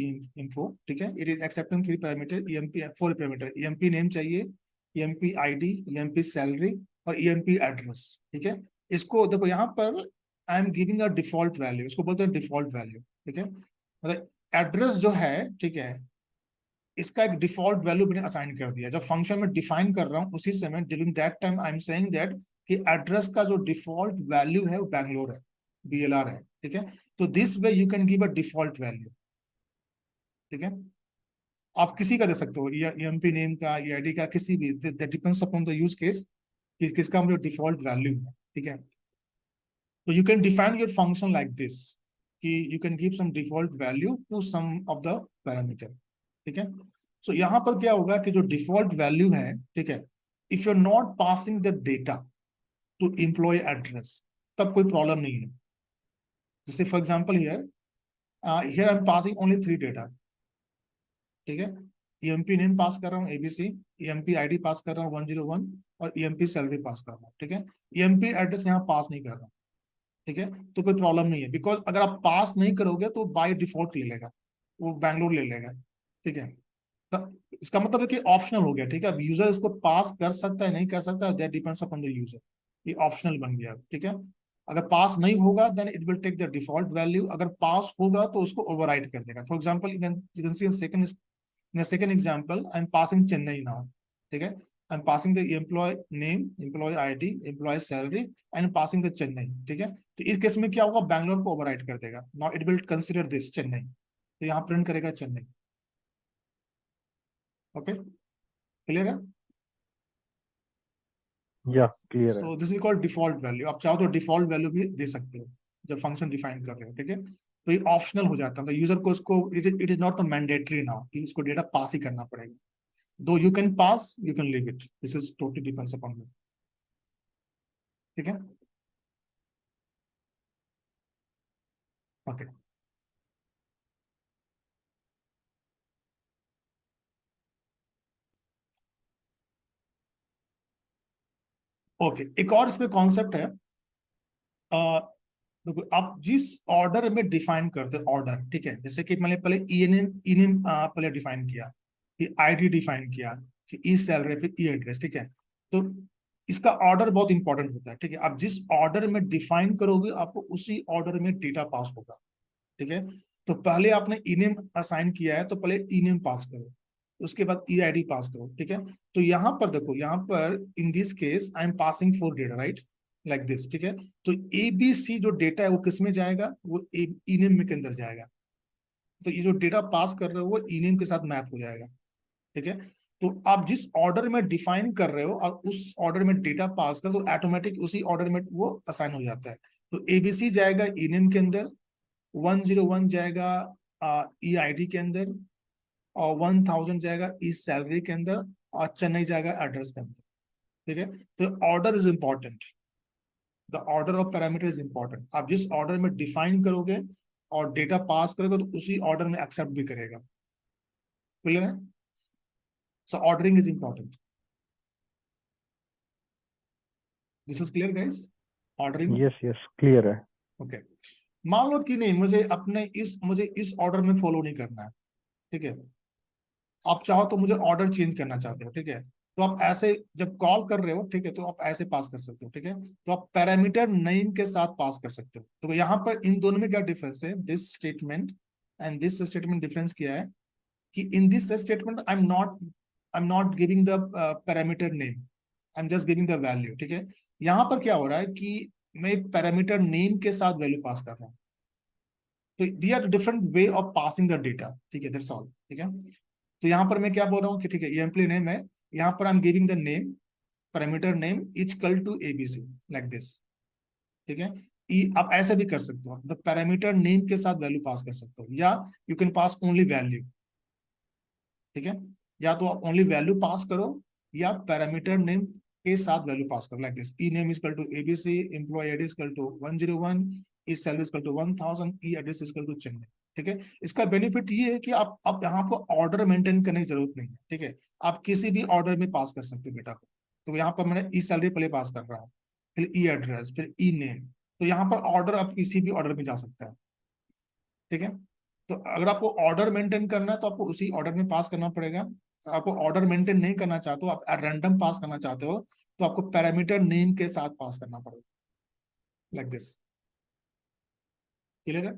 info. ठीक है, it is accepting 3 parameter, EMP 4 parameter. EMP name चाहिए, EMP ID, EMP सैलरी और EMP एड्रेस. ठीक है, इसको देखो यहाँ पर I am giving a default value, इसको बोलते हैं डिफॉल्ट वैल्यू, ठीक है। मतलब एड्रेस जो है, ठीक है, इसका एक डिफॉल्ट वैल्यू मैंने असाइन कर दिया। जब फंक्शन में डिफाइन कर रहा हूँ उसी समय during that time I am saying that कि एड्रेस का जो डिफॉल्ट वैल्यू है वो बैंगलोर है, BLR है, ठीक है। तो this way you can give a default value, ठीक है। आप किसी का दे सकते हो, या EMP नेम का, EID का, किसी भी, that depends upon the use case कि किसका मुझे डिफॉल्ट वैल्यू है, ठीक है। तो you can define your function like this कि you can give some default value to some of the parameter, ठीक है। सो यहाँ पर क्या होगा कि जो डिफॉल्ट वैल्यू है, ठीक है, if you are not passing the data to employee address, तब कोई प्रॉब्लम नहीं है। जैसे for example here here I am passing only 3 data, ठीक है। EMP नेम पास कर रहा हूँ ABC, EMP ID पास कर रहा हूँ 101, और EMP सैलरी पास कर रहा हूँ, ठीक है। EMP एड्रेस यहाँ पास नहीं कर रहा हूँ, ठीक है। तो कोई प्रॉब्लम नहीं है, बिकॉज अगर आप पास नहीं करोगे तो बाय डिफॉल्ट ले लेगा, वो बैंगलोर ले लेगा, ठीक है। तो इसका मतलब है कि ऑप्शनल हो गया, ठीक है। अब यूजर इसको पास कर सकता है नहीं कर सकता, that depends upon the user, ये ऑप्शनल बन गया, ठीक है। अगर पास नहीं होगा then it will take the default value, अगर पास होगा तो उसको ओवरराइड कर देगा। For example you can see in the second example I'm passing Chennai now, ठीक है। I'm passing the employee name, employee ID, employee salary and passing the Chennai, ठीक है। तो इस केस में क्या होगा, बैंगलोर को ओवरराइड कर देगा, now it will consider this Chennai, तो यहाँ प्रिंट करेगा चेन्नई, ओके, क्लियर है। या क्लियर है। सो this is called default value. आप चाहो तो डिफॉल्ट वैल्यू भी दे सकते हो जब फंक्शन डिफाइन कर रहे हो, ठीक है। तो ये ऑप्शनल हो जाता है, तो यूजर को उसको it is not the mandatory now कि इसको डेटा पास ही करना पड़ेगा। Though you can pass, you can leave it. This is totally depends upon you. ठीक है, ओके ओके। एक और इसमें कॉन्सेप्ट है, देखो आप जिस ऑर्डर में डिफाइन करते हो ऑर्डर, ठीक है, जैसे कि मैंने पहले ई नेम पहले डिफाइन किया, फिर ID डिफाइन किया, फिर ई सैलरी, फिर ई एड्रेस, ठीक है। तो इसका ऑर्डर बहुत इंपॉर्टेंट होता है, ठीक है। आप जिस ऑर्डर में डिफाइन करोगे आपको उसी ऑर्डर में डेटा पास होगा, ठीक है। तो पहले आपने ई नेम असाइन किया है तो पहले ई नेम पास करो, उसके बाद EID पास करो, ठीक है। तो यहाँ पर देखो, यहाँ पर in this case I am passing 4 data, right, like this, ठीक है। तो ABC जो डेटा है वो किस में जाएगा, वो ई नेम के अंदर जाएगा। तो ये जो डेटा पास कर रहे हो वो ई नेम के साथ मैप हो जाएगा, ठीक है। तो आप जिस ऑर्डर में डिफाइन कर रहे हो और उस ऑर्डर में डेटा पास कर, तो ऑटोमेटिक उसी ऑर्डर में वो असाइन हो जाता है। तो ABC जाएगा ई नेम के अंदर, 101 जाएगा EID के अंदर, और 1000 जाएगा इस सैलरी के अंदर, और चेन्नई जाएगा एड्रेस के अंदर, ठीक है। तो order is important, the order of parameter is important. आप जिस ऑर्डर में डिफाइन करोगे और डेटा पास करोगे तो उसी ऑर्डर में एक्सेप्ट भी करेगा, क्लियर है। So ordering is important, this is clear guys, ordering. Yes yes clear है। ओके, मान लो कि नहीं मुझे इस ऑर्डर में फॉलो नहीं करना है, ठीक है। आप चाहो तो मुझे ऑर्डर चेंज करना चाहते हो, ठीक है। तो आप ऐसे जब कॉल कर रहे हो, ठीक है, तो आप ऐसे पास कर सकते हो, ठीक है। तो आप पैरामीटर नेम के साथ पास कर सकते हो। तो यहाँ पर इन दोनों में क्या डिफरेंस है, this statement and this statement, difference क्या है कि in this statement I am not giving the parameter name, I am just giving the value, ठीक है। यहाँ पर क्या हो रहा है कि मैं पैरामीटर नेम के साथ वैल्यू पास कर रहा हूँ। तो there are different way of passing the data, ठीक है, दैट्स ऑल, ठीक है। तो यहाँ पर मैं क्या बोल रहा हूँ कि ठीक है, ये एम्प्लॉय नेम है, यहाँ पर I am giving the name, parameter name equal to ABC, like this, ठीक है। आप ऐसे भी कर सकते हो, द पैरामीटर नेम के साथ वैल्यू पास कर सकते हो, या you can pass only value, ठीक है। या तो आप ओनली वैल्यू पास करो या पैरामीटर नेम के साथ वैल्यू पास करो, like this, e name equal to ABC, employ ID equal to 101, e salary equal to 1000, e address equal to Chennai, ठीक है। इसका बेनिफिट ये है कि आप यहाँ पर ऑर्डर मेंटेन करने की जरूरत नहीं है, ठीक है। आप किसी भी ऑर्डर में पास कर सकते हो डेटा को। तो यहाँ पर मैंने ई सैलरी पहले पास कर रहा हूँ, फिर ई एड्रेस, फिर ई नेम। तो यहाँ पर ऑर्डर आप किसी भी ऑर्डर में जा सकता है, ठीक है। तो अगर आपको ऑर्डर मेंटेन करना है तो आपको उसी ऑर्डर में पास करना पड़ेगा। आपको ऑर्डर मेंटेन नहीं करना चाहते हो, आप रैंडम पास करना चाहते हो, तो आपको पैरामीटर नेम के साथ पास करना पड़ेगा, लाइक दिस। क्लियर है?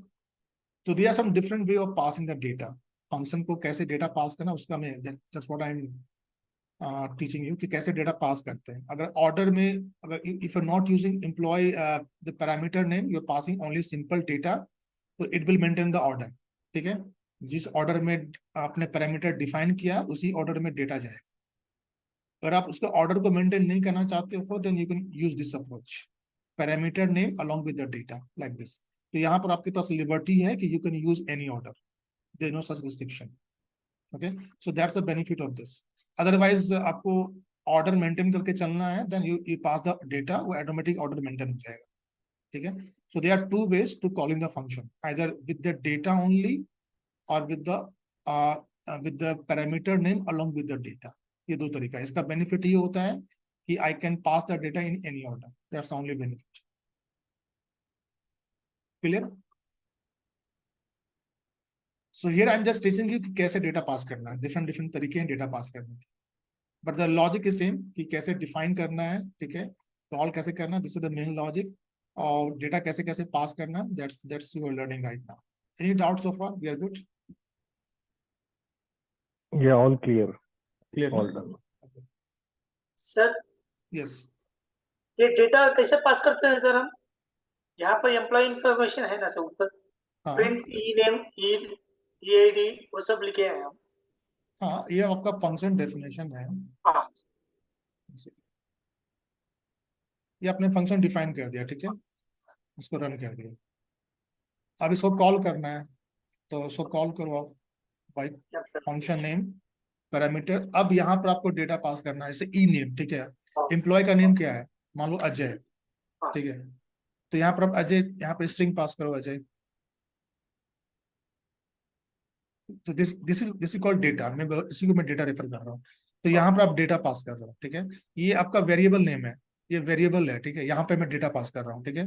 तो there are some different way of passing the data. Function को कैसे डेटा पास करना, उसका मैं that's what I am teaching you कि कैसे डेटा पास करते हैं। अगर ऑर्डर में, अगर if you are not using employ the parameter name, you are passing only simple data, तो it will maintain the order. ठीक है, जिस ऑर्डर में आपने पैरामीटर डिफाइन किया उसी ऑर्डर में डेटा जाएगा। अगर आप उसके ऑर्डर को मेंटेन नहीं करना चाहते हो, then you can use this approach, parameter name along with the data like this. तो यहाँ पर आपके पास लिबर्टी है कि you can use any order, there no such restriction. Okay, so that's the benefit of this. Otherwise आपको order maintain करके चलना है, then you pass the data, वो ऑटोमेटिक ऑर्डर मेंटेन हो जाएगा। ठीक है, so there are two ways to calling the function, either with the data only और with the parameter name along with the data. ये दो तरीका है। इसका बेनिफिट ये होता है कि I can pass the data in any order, that's only benefit. Clear? So here I am just teaching you कि कैसे डेटा पास करना है। डिफरेंट डिफरेंट तरीके हैं डेटा पास करने के, but the logic is same कि कैसे डिफाइन करना है। ठीक है, कॉल कैसे करना, this is the main logic. और डेटा कैसे कैसे पास करना, that's you are learning right now. Any doubt so far? We are good? Yeah, all clear. Clear, All no? done. Sir Yes. ये डेटा कैसे pass करते हैं sir हम? यहाँ पर एम्प्लॉय इंफॉर्मेशन है ना सर ऊपर, हाँ प्रिंट ई नेम ई आईडी वो सब लिखे हैं हम। हाँ, ये आपका फंक्शन डेफिनेशन है। हाँ ये आपने फंक्शन डिफाइन कर दिया, ठीक है, इसको रन कर दिया। अब इसको कॉल करना है, तो इसको कॉल करो आप बाई फंक्शन नेम पैरामीटर। अब यहाँ पर आपको डेटा पास करना है, जैसे ई नेम। ठीक है, एम्प्लॉय का नेम क्या है, मान लो अजय। ठीक है, तो यहाँ पर आप अजय, यहाँ पर स्ट्रिंग पास करो अजय। तो दिस इज कॉल्ड डेटा। मैं इसी को मैं डेटा रेफर कर रहा हूँ। तो यहाँ पर आप डेटा पास कर रहे हो। ठीक है, ये आपका वेरिएबल नेम है, ये वेरिएबल है। ठीक है, यहाँ पे मैं डेटा पास कर रहा हूँ। ठीक है,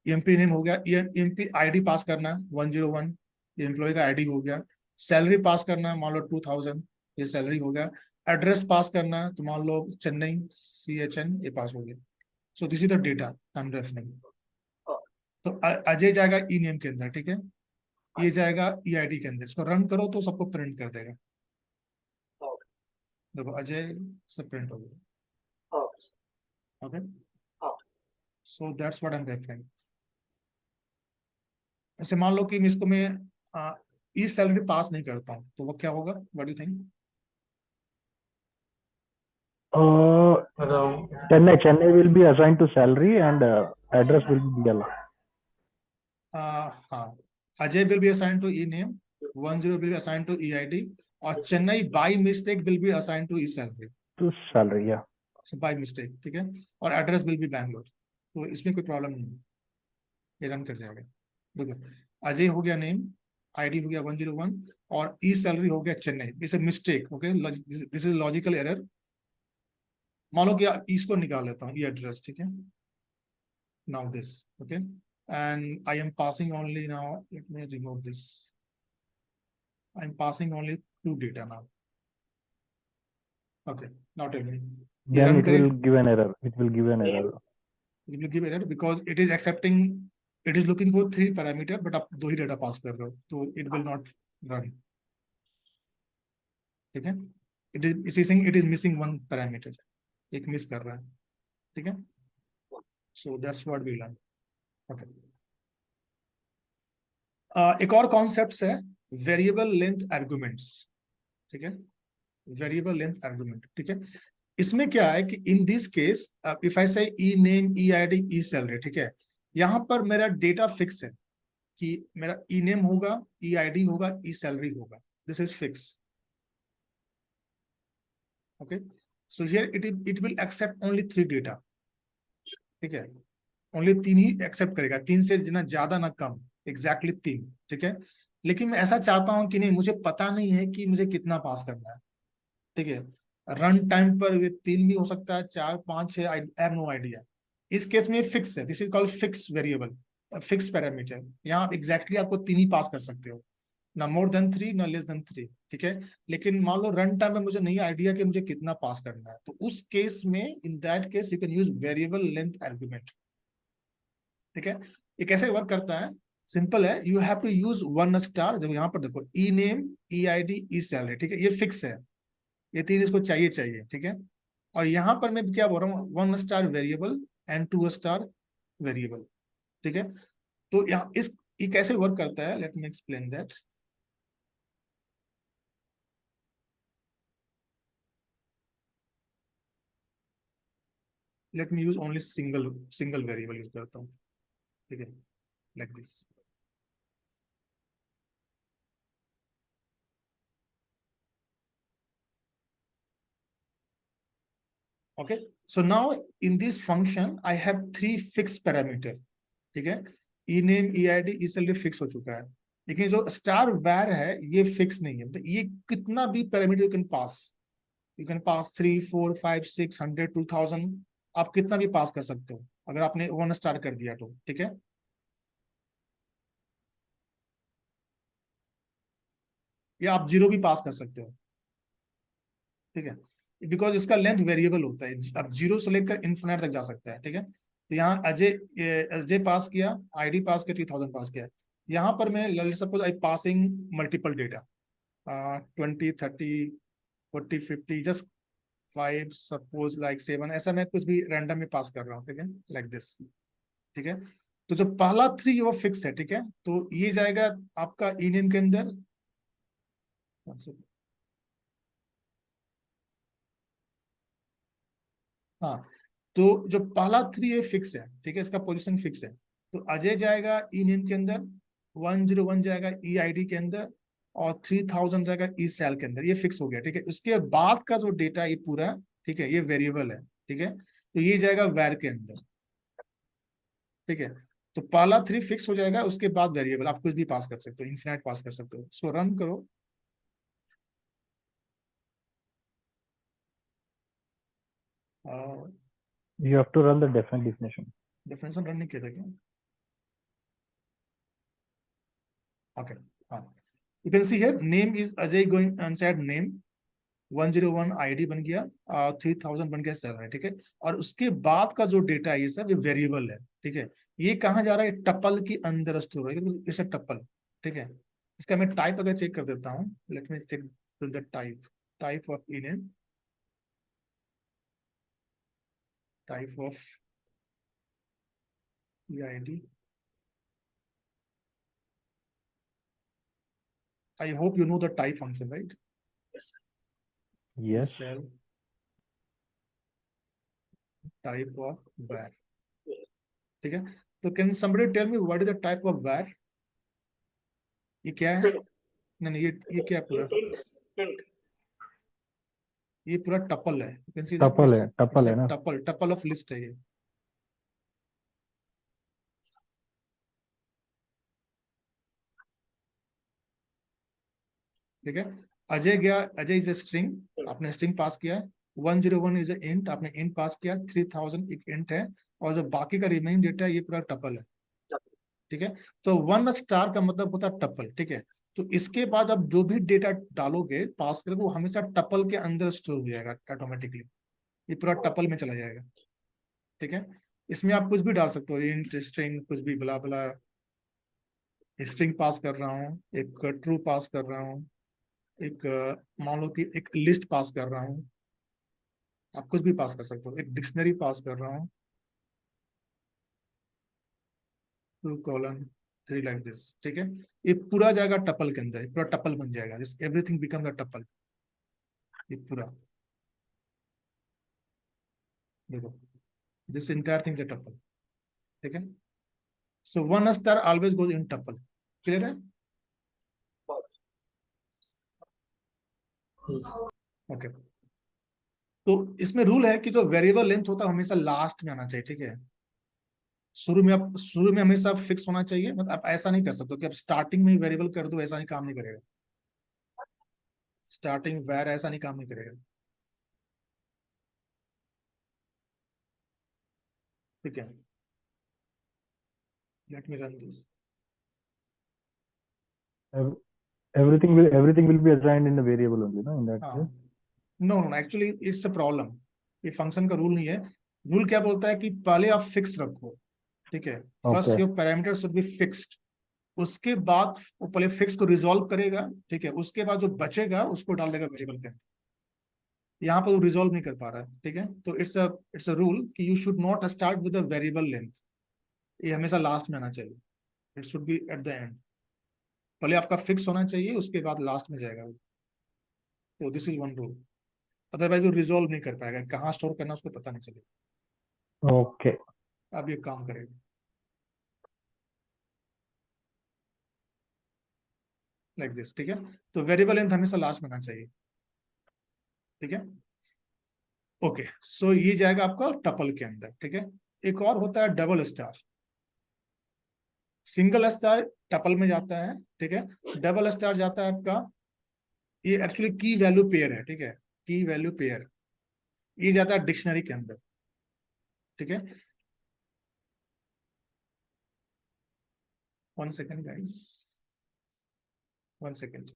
एमपी नेम हो गया, ये एमपी आईडी पास करना है 101, ये एम्प्लॉय का आईडी हो गया। सैलरी पास करना है, मान लो 2000, ये सैलरी हो गया। एड्रेस पास करना है, तो मान लो चेन्नई CHN, ये पास हो गया। सो this is the data I am referring. तो अजय जाएगा ई नेम के अंदर। ठीक है, ये जाएगा EID के अंदर। इसको रन करो तो सबको प्रिंट कर देगा। देखो अजय से प्रिंट हो गया। Okay, so that's what I am referring. ऐसे मान लो कि मैं ई सैलरी पास नहीं करता हूँ, तो वो क्या होगा? What do you think? Chennai will be assigned to salary and address will be BL. हाँ, Ajay will be assigned to e name, 10 will be assigned to EID, और Chennai by mistake will be assigned to e salary. To salary, yeah. By mistake, ठीक है, और address will be Bangalore. तो इसमें कोई problem नहीं है, ये रन कर जाएगा। देखो अजय हो गया नेम, ID हो गया 101, और ई सैलरी हो गया Chennai. It's a mistake, okay, this is logical error. मान लो कि इसको निकाल लेता हूँ, ये एड्रेस। ठीक है, now this, okay, and I am passing only now. Let me remove this. I'm passing only two data now. Okay, now tell me. Then it will give an error. It will give an error. It will give error because it is accepting. It is looking for 3 parameter, but आप 2 ही data pass कर रहे हो, तो it will not run. ठीक है? It is saying it is missing 1 parameter. एक miss कर रहा है, ठीक है? So that's what we learn. Okay. एक और कॉन्सेप्ट है वेरिएबल लेंथ आर्गुमेंट्स। ठीक है, वेरिएबल लेंथ आर्गुमेंट। ठीक है, इसमें क्या है कि in this case if I से ई नेम, EID, ई सैलरी, ठीक है, यहां पर मेरा डेटा फिक्स है कि मेरा ई नेम होगा, EID होगा, ई सैलरी होगा। This is fix. Okay, so here it will accept only 3 data. ठीक है, ओनली 3 ही एक्सेप्ट करेगा, 3 से ना ज्यादा ना कम, एग्जैक्टली 3। ठीक है, लेकिन मैं ऐसा चाहता हूं कि नहीं, मुझे पता नहीं है कि मुझे कितना पास करना है। ठीक है, रन टाइम पर ये 3 भी हो सकता है, 4, 5, 6, आई हैव नो आइडिया। इस केस में फिक्स है, this is called fix variable, fix parameter. यहाँ एग्जैक्टली आपको 3 ही पास कर सकते हो, ना मोर देन 3, ना लेस देन 3। ठीक है, लेकिन मान लो रन टाइम में मुझे नहीं आइडिया कि मुझे कितना पास करना है, तो उस केस में, in that case, you can use variable length argument. ठीक है, ये कैसे वर्क करता है सिंपल है, you have to use one star. जब यहाँ पर देखो E name, E I D, E salary, ठीक है, ये फिक्स है, ये तीन इसको चाहिए चाहिए, ठीक है। और यहाँ पर मैं क्या बोल रहा हूँ, one star variable and two star variable, ठीक है। तो यहाँ इस ये कैसे वर्क करता है, let me explain that. Let me use only single variable use करता हूँ, ठीक है, like this. Okay, so now in this function I have three fixed parameter, ठीक है। E name, E I D, E salary fix हो चुका है, लेकिन जो स्टार वैर है ये फिक्स नहीं है। मतलब ये कितना भी पैरामीटर यू कैन पास 3 4 5 6 100 2000, आप कितना भी पास कर सकते हो अगर आपने वन स्टार कर दिया तो, ठीक है। या आप जीरो भी पास कर सकते हो, ठीक है, बिकॉज इसका लेंथ वेरिएबल होता है, अब जीरो से लेकर इन्फिनिट तक जा सकता है, ठीक है। तो यहाँ अजय पास किया, आईडी पास किया, 3000 पास किया। यहाँ पर मैं let's suppose I passing multiple data, 20 30 40 50, just 5 suppose like 7, ऐसा मैं कुछ भी रैंडम में पास कर रहा हूँ, ठीक है, लाइक दिस, ठीक है। तो जो पहला 3 वो फिक्स है, ठीक है, तो ये जाएगा आपका ई नेम के अंदर। हाँ, तो जो पहला 3 ये फिक्स है, ठीक है, इसका पोजीशन फिक्स है। तो अजय जाएगा ई नेम के अंदर, 101 जाएगा ई आई डी के अंदर, और 3000 जाएगा ई सेल के अंदर, ये फिक्स हो गया, ठीक है। उसके बाद का जो डेटा ये पूरा, ठीक है, ये वेरिएबल है, ठीक है, तो ये जाएगा वैर के अंदर, ठीक है। तो पहला 3 फिक्स हो जाएगा, उसके बाद वेरिएबल आप कुछ भी पास कर सकते हो, इन्फिनाइट पास कर सकते हो। इसको रन करो, You have to run the definition. Definition run नहीं किया था क्या? Okay, you can see here name is Ajay going inside name, 101 ID बन गया, 3000 बन गया सैलरी, ठीक है। और उसके बाद का जो डेटा है ये सब ये वेरिएबल है, ठीक है। ये कहाँ जा रहा है, टपल के अंदर स्टोर है, इसे टपल, ठीक है। इसका मैं टाइप अगर चेक कर देता हूँ, let me check the type of e name, type of e I D. I hope you know the type function, right? Yes. Yes. Cell type of var, ठीक है। तो can somebody tell me what is the type of var? ये क्या है? नहीं, ये क्या है पूरा? ये पूरा टपल है, you can see that tuple है ना, टपल ऑफ लिस्ट है ये, ठीक है। अजय गया, अजय इज ए स्ट्रिंग, आपने स्ट्रिंग पास किया है। 101 इज ए इंट, आपने इंट पास किया। 3000 एक इंट है, और जो बाकी का रिमेनिंग डेटा है ये पूरा टपल है, ठीक है। तो वन स्टार का मतलब होता है टपल, ठीक है। तो इसके बाद अब जो भी डेटा डालोगे, पास करोगे, वो हमेशा टपल के अंदर स्टोर हो जाएगा ऑटोमेटिकली, ये पूरा टपल में चला जाएगा, ठीक है। इसमें आप कुछ भी डाल सकते हो, इंट, स्ट्रिंग, कुछ भी, बला बला। स्ट्रिंग पास कर रहा हूँ, एक ट्रू पास कर रहा हूँ, एक मान लो कि एक लिस्ट पास कर रहा हूँ, आप कुछ भी पास कर सकते हो। एक डिक्शनरी पास कर रहा हूँ, 2:3 लाइक दिस, ठीक है। ये पूरा जाएगा टपल के अंदर, पूरा टपल बन जाएगा, this everything become the tuple, ये पूरा देखो, this entire thing the tuple, ठीक है। So one star always goes in tuple, clear है? ओके, तो इसमें रूल है कि जो वेरिएबल लेंथ होता है हमेशा लास्ट में आना चाहिए, ठीक है। शुरू में हमेशा फिक्स होना चाहिए, मतलब आप ऐसा नहीं कर सकते कि आप स्टार्टिंग में ही वेरिएबल कर दो, ऐसा नहीं काम नहीं करेगा। स्टार्टिंग वैर ऐसा नहीं काम नहीं करेगा, ठीक है। Let me run this. everything will be assigned in the variable only, no, in that case? No actually it's a problem, ये फंक्शन का रूल नहीं है। रूल क्या बोलता है कि पहले आप फिक्स रखो, ठीक है, first your parameter should be fixed, उसके बाद वो पहले फिक्स को रिजॉल्व करेगा, ठीक है, उसके बाद जो बचेगा उसको डाल देगा वेरिएबल के अंदर। यहाँ पर वो रिजॉल्व नहीं कर पा रहा है, ठीक है, तो इट्स अ रूल कि you should not start with a variable length, ये हमेशा लास्ट में आना चाहिए, it should be at the end. पहले आपका फिक्स होना चाहिए, उसके बाद लास्ट में जाएगा वो। तो this is one rule, otherwise वो रिजॉल्व नहीं कर पाएगा, कहाँ स्टोर करना उसको पता नहीं चलेगा। ओके, अब ये काम करेगा लाइक दिस, ठीक है। तो वेरिएबल लेंथ हमेशा लास्ट में आना चाहिए, ठीक है। ओके, सो ये जाएगा आपका टपल के अंदर, ठीक है। एक और होता है double star. Single star tuple में जाता है, ठीक है। डबल स्टार जाता है आपका, ये एक्चुअली की वैल्यू पेयर है, ठीक है, की वैल्यू पेयर, ये जाता है डिक्शनरी के अंदर, ठीक है। 1 second guys, 1 second.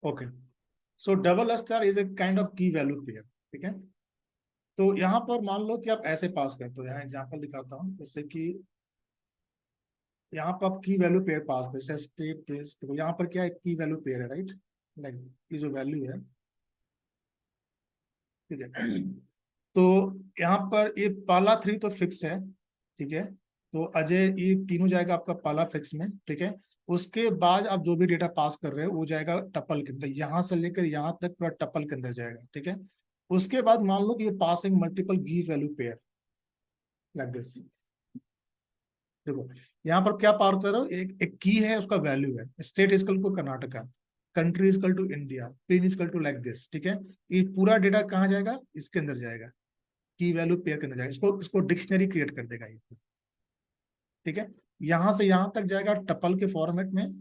Okay, so double star is a kind of की वैल्यू पेयर, ठीक है। तो यहाँ पर मान लो कि आप ऐसे पास करते हो, यहाँ एग्जांपल दिखाता हूँ, जैसे कि यहाँ पर आप की वैल्यू पेयर पास कर, जैसे स्टेट दिस, तो यहाँ पर क्या है, की वैल्यू पेयर है, राइट, लाइक ये जो वैल्यू है, ठीक है। तो यहाँ पर ये पहला 3 तो फिक्स है, ठीक है, तो अजय ये तीनों जाएगा आपका पहला फिक्स में, ठीक है। उसके बाद आप जो भी डेटा पास कर रहे हो वो जाएगा टपल के अंदर, यहाँ से लेकर यहाँ तक पूरा टपल के अंदर जाएगा, ठीक है। उसके बाद मान लो कि ये पासिंग मल्टीपल की वैल्यू पेयर लाइक दिस। देखो यहाँ पर क्या पार कर रहे हो, एक की है, उसका वैल्यू है, state equal to Karnataka, country equal to India, pin equal to like this, ठीक है। ये पूरा डेटा कहाँ जाएगा, इसके अंदर जाएगा, की वैल्यू पेयर के अंदर जाएगा, इसको डिक्शनरी क्रिएट कर देगा ये, ठीक है। यहां से यहां तक जाएगा टपल के फॉर्मेट में,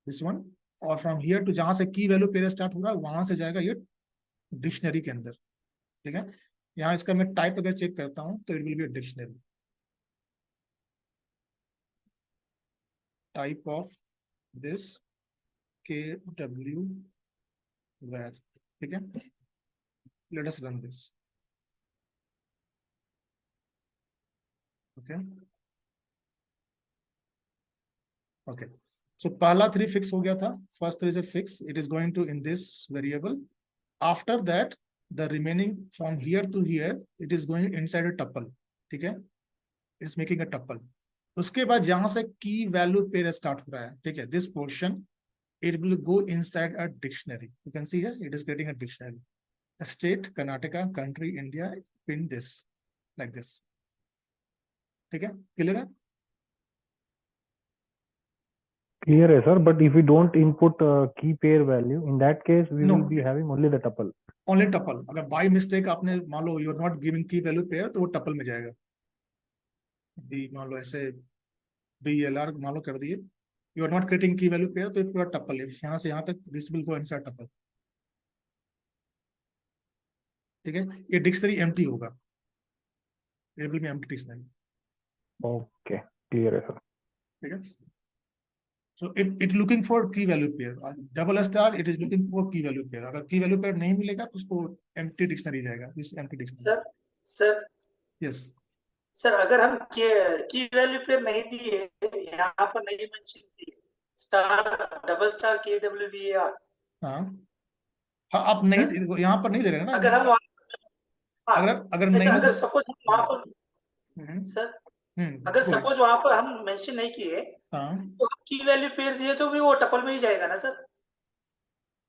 दिस वन, और फ्रॉम हियर टू जहां से की वैल्यू पेयर स्टार्ट होगा वहां से जाएगा ये डिक्शनरी के अंदर, ठीक है। यहाँ इसका मैं टाइप अगर चेक करता हूं तो it will be dictionary, type of this K W where, ठीक है। Let us run this, okay okay. So पहला 3 फिक्स हो गया था, first 3 is fix, it is going to in this variable. After that the remaining from here to here it is going inside a tuple, ठीक है, it's making a tuple. उसके बाद जहां से की वैल्यू पेयर स्टार्ट हो रहा है, ठीक है, this portion it will go inside a dictionary. You can see here it is creating a dictionary. A state, Karnataka, country, India, pin this like this. ठीक है, क्लियर है? clear है sir, but if we don't input key pair value, in that case we No, will be having only the tuple. only tuple. अगर by mistake आपने मान लो you are not giving key value pair तो वो tuple में जाएगा। भी मान लो ऐसे BLR मान लो कर दिए, you are not creating key value pair तो ये पूरा tuple है, यहाँ से यहाँ तक this will go inside tuple, ठीक है। ये डिक्शनरी एम्प्टी होगा, it will be empty dictionary, Okay, clear है sir. ठीक है। So it looking for key value pair, double star it is looking for key value pair, अगर key value pair नहीं मिलेगा तो उसको empty dictionary जाएगा, this empty dictionary। Sir yes sir अगर हम की वैल्यू पेयर नहीं दिए, यहाँ पर नहीं मेंशन की स्टार डबल स्टार KWVAR, हाँ हाँ, आप नहीं यहाँ पर नहीं दे रहे हैं ना, अगर हम अगर नहीं अगर तो सपोज हम वहाँ पर सर अगर सपोज वहाँ पर हम मेंशन नहीं किए तो की वैल्यू पेयर दिए तो भी वो टपल में ही जाएगा ना सर?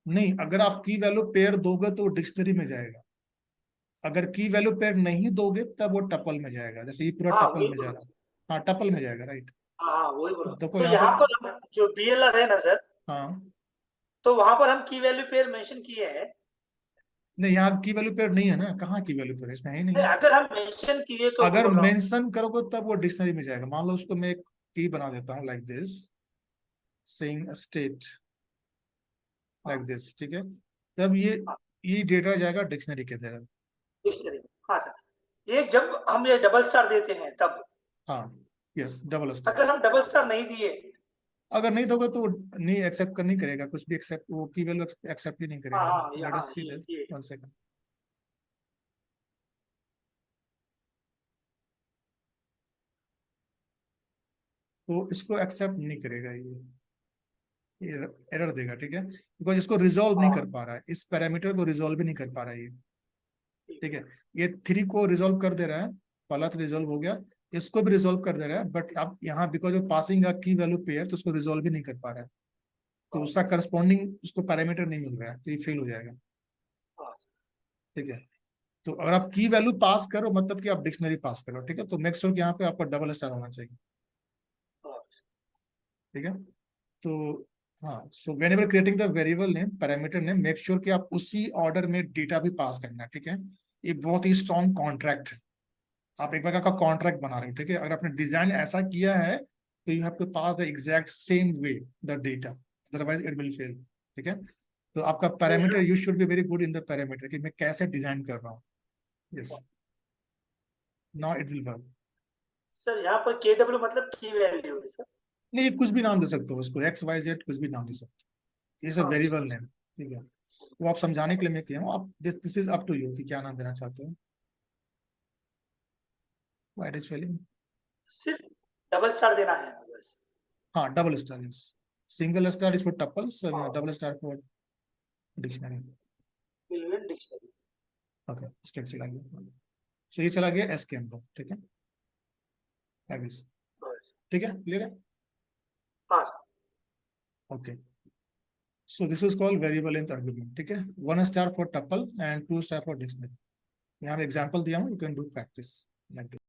नहीं, अगर आप की वैल्यू पेयर दोगे तो डिक्शनरी में जाएगा, अगर की वैल्यू पेयर नहीं दोगे तब वो टपल में जाएगा, जैसे ये पूरा टपल में जा रहा है, हाँ टपल में जाएगा, राइट। हाँ वही बोला। देखो तो यहाँ पर जो BLR है ना सर, हाँ, तो वहां पर हम की वैल्यू पेयर मेंशन किए हैं। नहीं यहाँ की वैल्यू पेयर नहीं है ना, कहाँ की वैल्यू पेयर, इसमें है ही नहीं। अगर हम मेंशन किए तो अगर बोल रहा हूँ। मेंशन करोगे तब वो डिक्शनरी में जाएगा। मान लो उसको मैं एक की बना देता हूँ like this, saying state like this, ठीक है, तब ये डेटा जाएगा डिक्शनरी के अंदर। डिक्शनरी। हाँ सर, ये जब हम ये डबल स्टार देते हैं तब। हाँ, यस, डबल स्टार। अगर हम डबल स्टार नहीं दिए, अगर नहीं दोगे तो नहीं एक्सेप्ट कर नहीं करेगा कुछ भी, एक्सेप्ट वो की वैल्यू एक्सेप्ट ही नहीं करेगा। हाँ लेट यहाँ अस सी दिस, ये 1 सेकंड। तो इसको एक्सेप्ट नहीं करेगा, ये एरर देगा, ठीक है, बिकॉज इसको रिजॉल्व नहीं कर पा रहा है, इस पैरामीटर को रिजॉल्व भी नहीं कर पा रहा है ये, ठीक है। ये 3 को रिजॉल्व कर दे रहा है, पहला तो रिजॉल्व हो गया, इसको भी रिजॉल्व कर दे रहा है, बट अब यहाँ बिकॉज ऑफ पासिंग अ की वैल्यू पेयर तो उसको रिजॉल्व भी नहीं कर पा रहा है, तो उसका करस्पॉन्डिंग उसको पैरामीटर नहीं मिल रहा है, तो ये फेल हो जाएगा, ठीक है। तो अगर आप की वैल्यू पास करो मतलब कि आप डिक्शनरी पास करो, ठीक है, तो मेक श्योर कि यहाँ पे आपका डबल स्टार होना चाहिए, ठीक है। तो हाँ, so when ever creating the variable name, parameter name, make sure कि आप उसी ऑर्डर में डेटा भी पास करना है, ठीक है। ये बहुत ही स्ट्रॉन्ग कॉन्ट्रैक्ट है, आप एक प्रकार का कॉन्ट्रैक्ट बना रहे हो, ठीक है। अगर आपने डिजाइन ऐसा किया है तो you have to pass the exact same way the data, otherwise it will fail, ठीक है। तो आपका parameter, you should be very good in the parameter कि मैं कैसे डिजाइन कर रहा हूँ। Yes, now it will work. Sir यहाँ पर KW मतलब की वैल्यू है सर। नहीं, कुछ भी नाम दे सकते हो उसको, एक्स वाई जेड कुछ भी नाम दे सकते हो, ये सब वेरिएबल नेम, ठीक है। वो आप समझाने के लिए मैं किया हूँ, आप this is up to you कि क्या नाम देना चाहते हो। Why it is failing? सिर्फ डबल स्टार देना है बस। हाँ, double star, yes, single star is for tuples, double star for dictionary. Dictionary. Okay, state चला गया, सो ये चला गया एस के अंदर, ठीक है, ठीक है, क्लियर है? हाँ sir. Okay, so this is called variable length argument, ठीक है, 1 star for tuple and 2 star for dictionary। यहाँ एग्जांपल दिया हूँ, you can do practice like this।